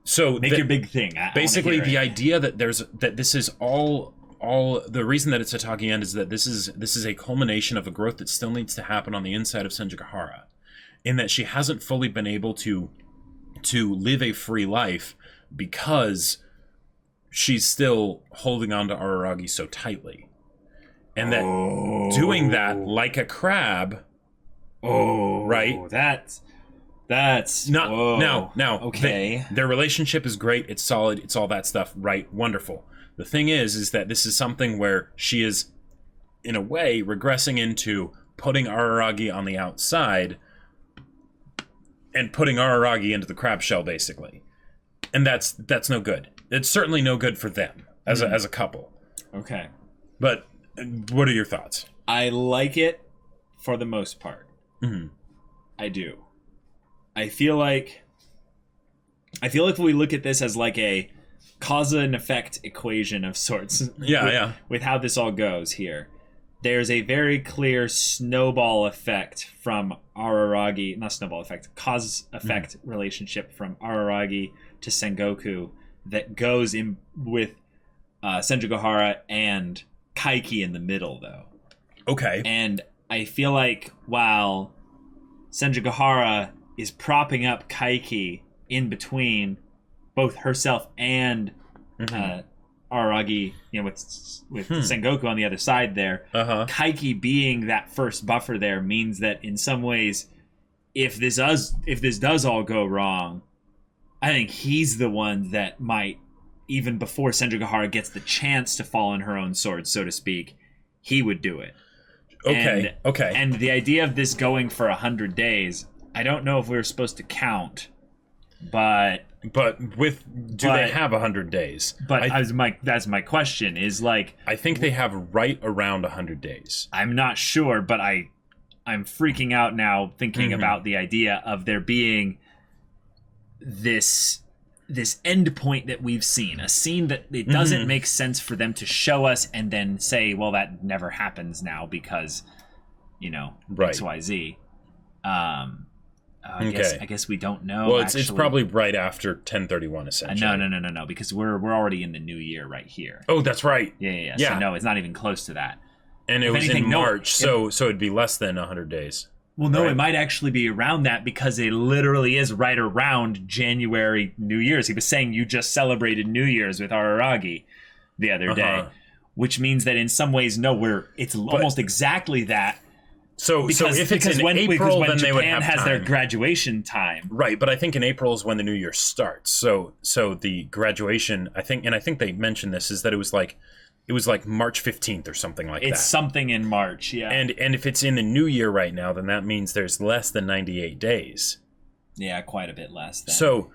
[SPEAKER 2] So
[SPEAKER 1] make your big thing.
[SPEAKER 2] Basically, the idea that this is all all the reason that it's Hitagi end is that this is a culmination of a growth that still needs to happen on the inside of Senjigahara, in that she hasn't fully been able to live a free life because she's still holding on to Araragi so tightly. And that doing that like a crab, right?
[SPEAKER 1] That's
[SPEAKER 2] now
[SPEAKER 1] okay.
[SPEAKER 2] Their relationship is great, it's solid, it's all that stuff, right? Wonderful. The thing is that this is something where she is, in a way, regressing into putting Araragi on the outside and putting Araragi into the crab shell, basically. And that's no good. It's certainly no good for them as a couple.
[SPEAKER 1] Okay.
[SPEAKER 2] But what are your thoughts?
[SPEAKER 1] I like it for the most part.
[SPEAKER 2] Mm-hmm.
[SPEAKER 1] I do. I feel like if we look at this as like a cause and effect equation of sorts, with how this all goes here, there's a very clear snowball effect from Araragi, not snowball effect, cause effect relationship from Araragi to Sengoku that goes in with Senjigahara and Kaiki in the middle, though.
[SPEAKER 2] Okay.
[SPEAKER 1] And I feel like while Senjigahara is propping up Kaiki in between both herself and Araragi, with Sengoku on the other side there, Kaiki being that first buffer there means that in some ways, if this does all go wrong, I think he's the one that might, even before Senjigahara gets the chance to fall on her own sword, so to speak, he would do it.
[SPEAKER 2] Okay.
[SPEAKER 1] And the idea of this going for 100 days, I don't know if we were supposed to count, but
[SPEAKER 2] they have 100 days?
[SPEAKER 1] But that's my question is like,
[SPEAKER 2] I think they have right around 100 days.
[SPEAKER 1] I'm not sure, but I'm freaking out now thinking about the idea of there being this end point that we've seen, a scene that it doesn't make sense for them to show us and then say, well, that never happens now because,
[SPEAKER 2] right.
[SPEAKER 1] XYZ. I guess we don't know.
[SPEAKER 2] Well, it's probably right after 1031, essentially.
[SPEAKER 1] No, because we're already in the new year right here.
[SPEAKER 2] Oh, that's right.
[SPEAKER 1] Yeah. So no, it's not even close to that.
[SPEAKER 2] And it was in March, so it'd be less than 100 days.
[SPEAKER 1] Well, no, It might actually be around that because it literally is right around January New Year's. He was saying you just celebrated New Year's with Araragi the other day, which means that in some ways, it's almost exactly that.
[SPEAKER 2] So if it's in April, then they would have
[SPEAKER 1] Japan has
[SPEAKER 2] time.
[SPEAKER 1] their graduation time.
[SPEAKER 2] Right, but I think in April is when the new year starts. So the graduation, I think they mentioned this, is that it was like March 15th or something like that.
[SPEAKER 1] It's something in March, yeah.
[SPEAKER 2] And if it's in the new year right now, then that means there's less than 98 days.
[SPEAKER 1] Yeah, quite a bit less then.
[SPEAKER 2] So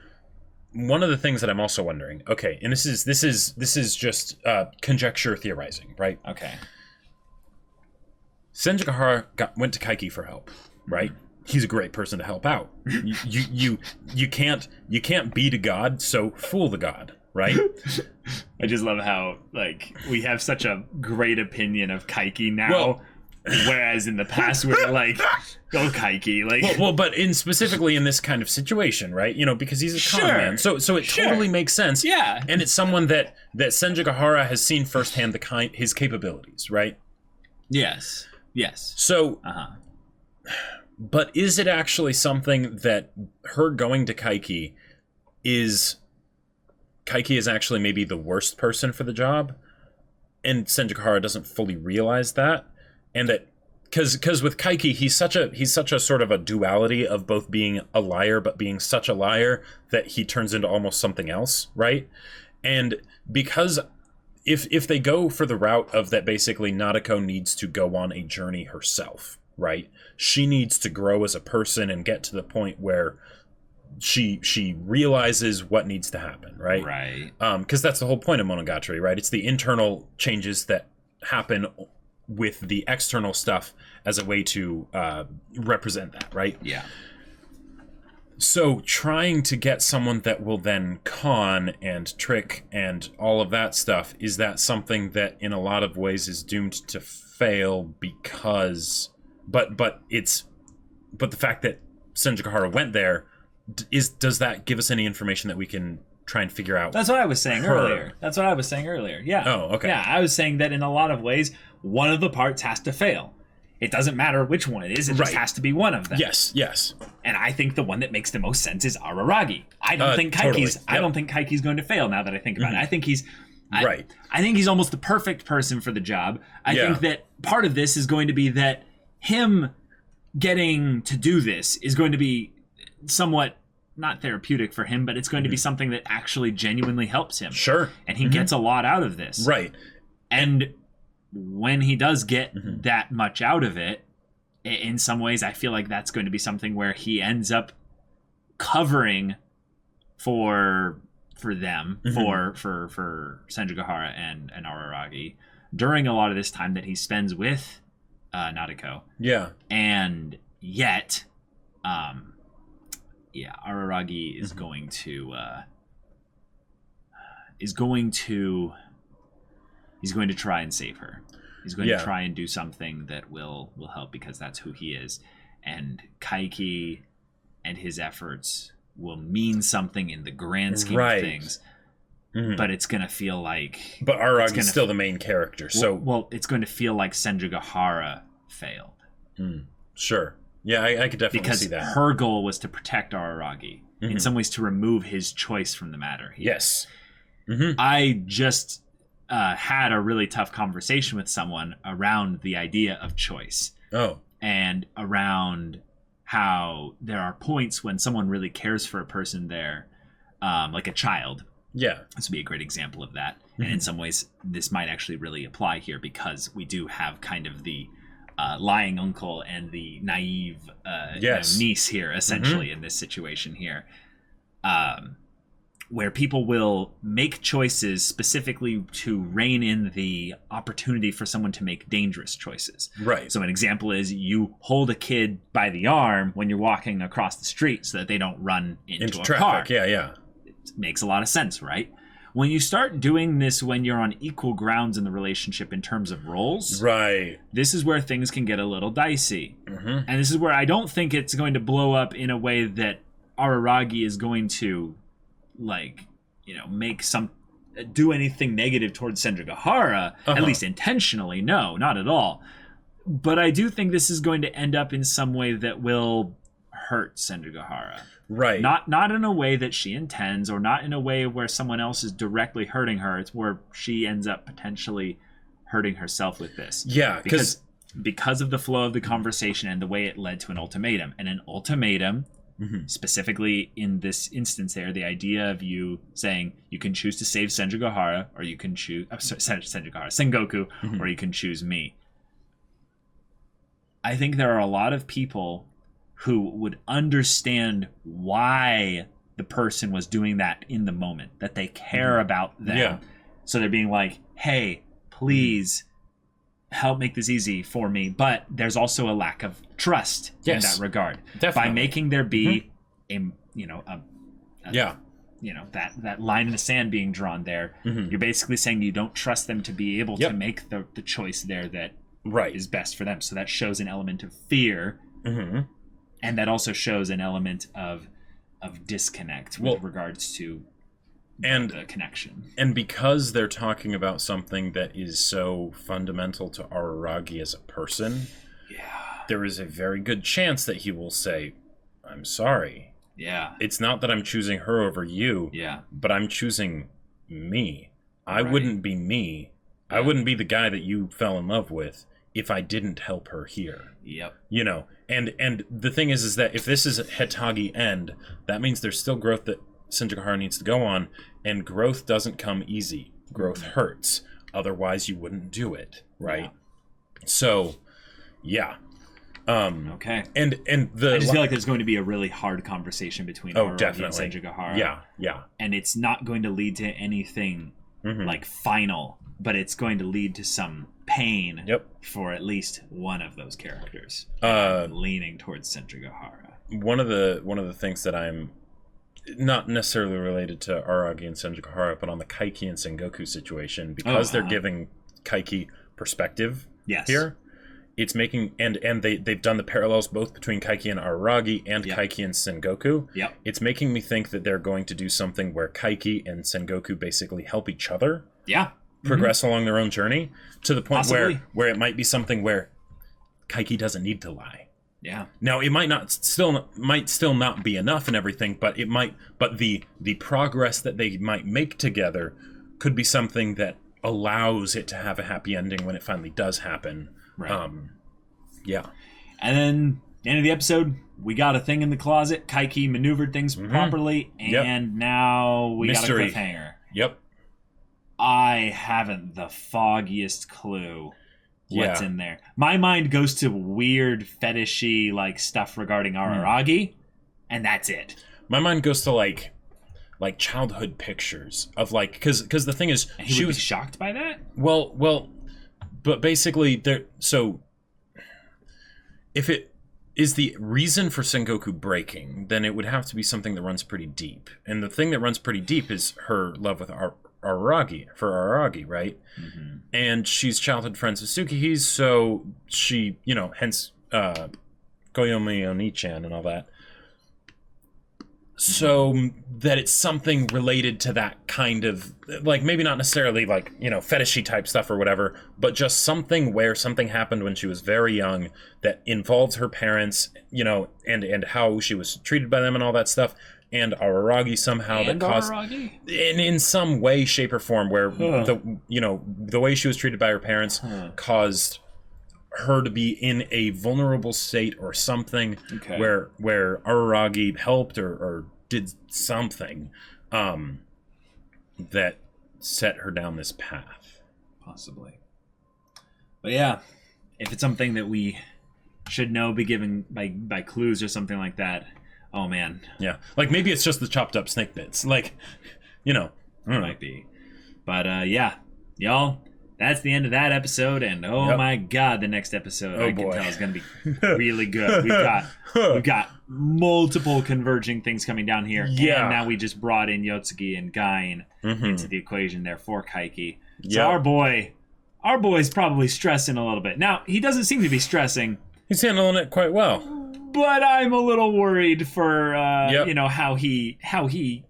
[SPEAKER 2] one of the things that I'm also wondering, okay, and this is just conjecture theorizing, right?
[SPEAKER 1] Okay.
[SPEAKER 2] Senjigahara went to Kaiki for help, right? He's a great person to help out. You can't beat a god, so fool the god, right?
[SPEAKER 1] I just love how we have such a great opinion of Kaiki now, whereas in the past we were like, "Go Kaiki!"
[SPEAKER 2] Well, but specifically in this kind of situation, right? Because he's a con man, so it totally makes sense.
[SPEAKER 1] Yeah,
[SPEAKER 2] and it's someone that Senjigahara has seen firsthand his capabilities, right?
[SPEAKER 1] Yes.
[SPEAKER 2] So, but is it actually something that her going to Kaiki is actually maybe the worst person for the job, and Senjigahara doesn't fully realize that, and that because with Kaiki he's such a sort of a duality of both being a liar but being such a liar that he turns into almost something else, right? And because if they go for the route of that, basically Nadeko needs to go on a journey herself, right? She needs to grow as a person and get to the point where she realizes what needs to happen, right?
[SPEAKER 1] Right.
[SPEAKER 2] Because that's the whole point of Monogatari, right? It's the internal changes that happen with the external stuff as a way to represent that, right?
[SPEAKER 1] Yeah.
[SPEAKER 2] So trying to get someone that will then con and trick and all of that stuff, is that something that in a lot of ways is doomed to fail because but the fact that Senjigahara went there, does that give us any information that we can try and figure out.
[SPEAKER 1] That's what I was saying earlier. Yeah.
[SPEAKER 2] Oh, okay.
[SPEAKER 1] Yeah, I was saying that in a lot of ways, one of the parts has to fail. It doesn't matter which one it is. It just has to be one of them.
[SPEAKER 2] Yes.
[SPEAKER 1] And I think the one that makes the most sense is Araragi. I don't think Kaiki's. Totally. I don't think Kaiki's going to fail. Now that I think about it, I think he's. I think he's almost the perfect person for the job. I think that part of this is going to be that him getting to do this is going to be somewhat not therapeutic for him, but it's going to be something that actually genuinely helps him.
[SPEAKER 2] Sure.
[SPEAKER 1] And he gets a lot out of this.
[SPEAKER 2] Right.
[SPEAKER 1] And when he does get that much out of it, in some ways, I feel like that's going to be something where he ends up covering for them, for Senjugahara and Araragi during a lot of this time that he spends with Nadeko. Yeah. And yet, Araragi is going to try and save her. He's going to try and do something that will help because that's who he is. And Kaiki and his efforts will mean something in the grand scheme of things. But it's going to feel like...
[SPEAKER 2] But Aragi's still the main character, so...
[SPEAKER 1] Well, it's going to feel like Senjugahara failed.
[SPEAKER 2] Sure. Yeah, I could definitely see that.
[SPEAKER 1] Because her goal was to protect Araragi. In some ways, to remove his choice from the matter.
[SPEAKER 2] Yes.
[SPEAKER 1] I just had a really tough conversation with someone around the idea of choice. Oh. And around how there are points when someone really cares for a person there, like a child. Yeah. This would be a great example of that. And in some ways, this might actually really apply here because we do have kind of the lying uncle and the naive niece here, essentially, in this situation here. Where people will make choices specifically to rein in the opportunity for someone to make dangerous choices. Right. So an example is you hold a kid by the arm when you're walking across the street so that they don't run into a
[SPEAKER 2] traffic.
[SPEAKER 1] car.
[SPEAKER 2] Yeah.
[SPEAKER 1] It makes a lot of sense, right? When you start doing this when you're on equal grounds in the relationship in terms of roles, right, this is where things can get a little dicey. And this is where I don't think it's going to blow up in a way that Araragi is going to do anything negative towards Senjugahara, at least intentionally. No, not at all. But I do think this is going to end up in some way that will hurt Senjugahara. Right. Not in a way that she intends, or not in a way where someone else is directly hurting her. It's where she ends up potentially hurting herself with this. Yeah, because of the flow of the conversation and the way it led to an ultimatum. And an ultimatum, specifically in this instance there, the idea of you saying you can choose to save Senjugahara, or you can choose Sengoku, or you can choose me. I think there are a lot of people who would understand why the person was doing that in the moment, that they care about them. Yeah. So they're being like, hey, please help make this easy for me. But there's also a lack of trust in that regard. Definitely. By making there be that line in the sand being drawn there, you're basically saying you don't trust them to be able to make the choice there that is best for them. So that shows an element of fear. And that also shows an element of disconnect with regards to the connection.
[SPEAKER 2] And because they're talking about something that is so fundamental to Araragi as a person, there is a very good chance that he will say, I'm sorry. Yeah. It's not that I'm choosing her over you, but I'm choosing me. I wouldn't be me. I wouldn't be the guy that you fell in love with if I didn't help her here. Yep. You know, and the thing is that if this is a Hitagi end, that means there's still growth that Senjugahara needs to go on, and growth doesn't come easy. Growth hurts. Otherwise, you wouldn't do it, right? So,
[SPEAKER 1] okay.
[SPEAKER 2] And I
[SPEAKER 1] just feel like there's going to be a really hard conversation between Araragi and Senjugahara. Yeah. And it's not going to lead to anything like final, but it's going to lead to some pain for at least one of those characters. Leaning towards Senjugahara.
[SPEAKER 2] One of the things that I'm not necessarily related to Araragi and Senjugahara, but on the Kaiki and Sengoku situation, because they're giving Kaiki perspective here, it's making and they've done the parallels both between Kaiki and Araragi and Kaiki and Sengoku.
[SPEAKER 1] Yep.
[SPEAKER 2] It's making me think that they're going to do something where Kaiki and Sengoku basically help each other.
[SPEAKER 1] Yeah.
[SPEAKER 2] Progress along their own journey to the point
[SPEAKER 1] Possibly.
[SPEAKER 2] where it might be something where Kaiki doesn't need to lie.
[SPEAKER 1] Yeah.
[SPEAKER 2] Now it might still not be enough and everything, but the progress that they might make together could be something that allows it to have a happy ending when it finally does happen.
[SPEAKER 1] Right.
[SPEAKER 2] Yeah.
[SPEAKER 1] And then the end of the episode, we got a thing in the closet. Kaiki maneuvered things properly, and now we got a cliffhanger.
[SPEAKER 2] Yep.
[SPEAKER 1] I haven't the foggiest clue what's in there. My mind goes to weird fetishy like stuff regarding Araragi, and that's it.
[SPEAKER 2] My mind goes to like childhood pictures of like because the thing is
[SPEAKER 1] and she was shocked by that.
[SPEAKER 2] Well, but basically there. So if it is the reason for Sengoku breaking, then it would have to be something that runs pretty deep, and the thing that runs pretty deep is her love with Araragi, right? Mm-hmm. And she's childhood friends with Tsukihi's, so she, hence Koyomi Oni-chan and all that. So that it's something related to that kind of, like, maybe not necessarily like, fetishy type stuff or whatever, but just something where something happened when she was very young that involves her parents, and how she was treated by them and all that stuff. And Araragi somehow
[SPEAKER 1] and
[SPEAKER 2] that caused in some way, shape, or form where the way she was treated by her parents caused her to be in a vulnerable state or something where Araragi helped or did something that set her down this path.
[SPEAKER 1] Possibly. But yeah, if it's something that we should know, be given by clues or something like that. Oh, man.
[SPEAKER 2] Yeah. Like, maybe it's just the chopped up snake bits. Like,
[SPEAKER 1] It might be. But, yeah. Y'all, that's the end of that episode. And, my God, the next episode, I can tell, is going to be really good. We've got multiple converging things coming down here.
[SPEAKER 2] Yeah.
[SPEAKER 1] And now we just brought in Yotsuki and Gain into the equation there for Kaiki. So our boy's probably stressing a little bit. Now, he doesn't seem to be stressing.
[SPEAKER 2] He's handling it quite well.
[SPEAKER 1] But I'm a little worried for how he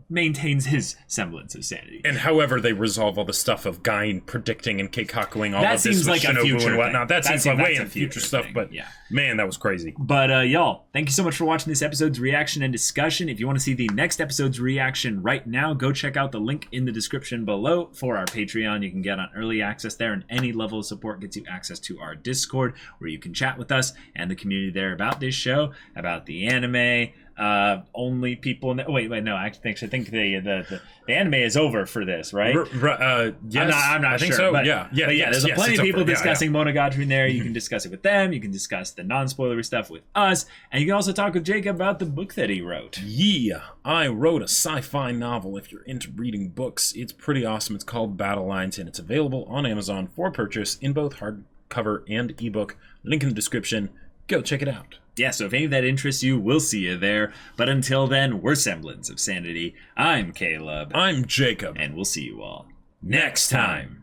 [SPEAKER 1] maintains his semblance of sanity.
[SPEAKER 2] And however they resolve all the stuff of Gain predicting and keikakuing all
[SPEAKER 1] that
[SPEAKER 2] of this
[SPEAKER 1] seems
[SPEAKER 2] with
[SPEAKER 1] like
[SPEAKER 2] Shinobu
[SPEAKER 1] a future
[SPEAKER 2] and whatnot.
[SPEAKER 1] thing.
[SPEAKER 2] That seems like way in
[SPEAKER 1] future
[SPEAKER 2] stuff,
[SPEAKER 1] thing.
[SPEAKER 2] but man, that was crazy.
[SPEAKER 1] But y'all, thank you so much for watching this episode's reaction and discussion. If you want to see the next episode's reaction right now, go check out the link in the description below for our Patreon. You can get on early access there, and any level of support gets you access to our Discord, where you can chat with us and the community there about this show, about the anime. Only people. Wait, no. I think the anime is over for this, right?
[SPEAKER 2] Yes,
[SPEAKER 1] I'm not
[SPEAKER 2] I think
[SPEAKER 1] sure.
[SPEAKER 2] so.
[SPEAKER 1] But,
[SPEAKER 2] yeah.
[SPEAKER 1] There's plenty of people discussing Monogatari in there. You can discuss it with them. You can discuss the non-spoilery stuff with us, and you can also talk with Jacob about the book that he wrote.
[SPEAKER 2] Yeah, I wrote a sci-fi novel. If you're into reading books, it's pretty awesome. It's called Battle Lines, and it's available on Amazon for purchase in both hardcover and ebook. Link in the description. Go check it out.
[SPEAKER 1] Yeah, so if any of that interests you, we'll see you there. But until then, we're Semblance of Sanity. I'm Caleb.
[SPEAKER 2] I'm Jacob.
[SPEAKER 1] And we'll see you all next time.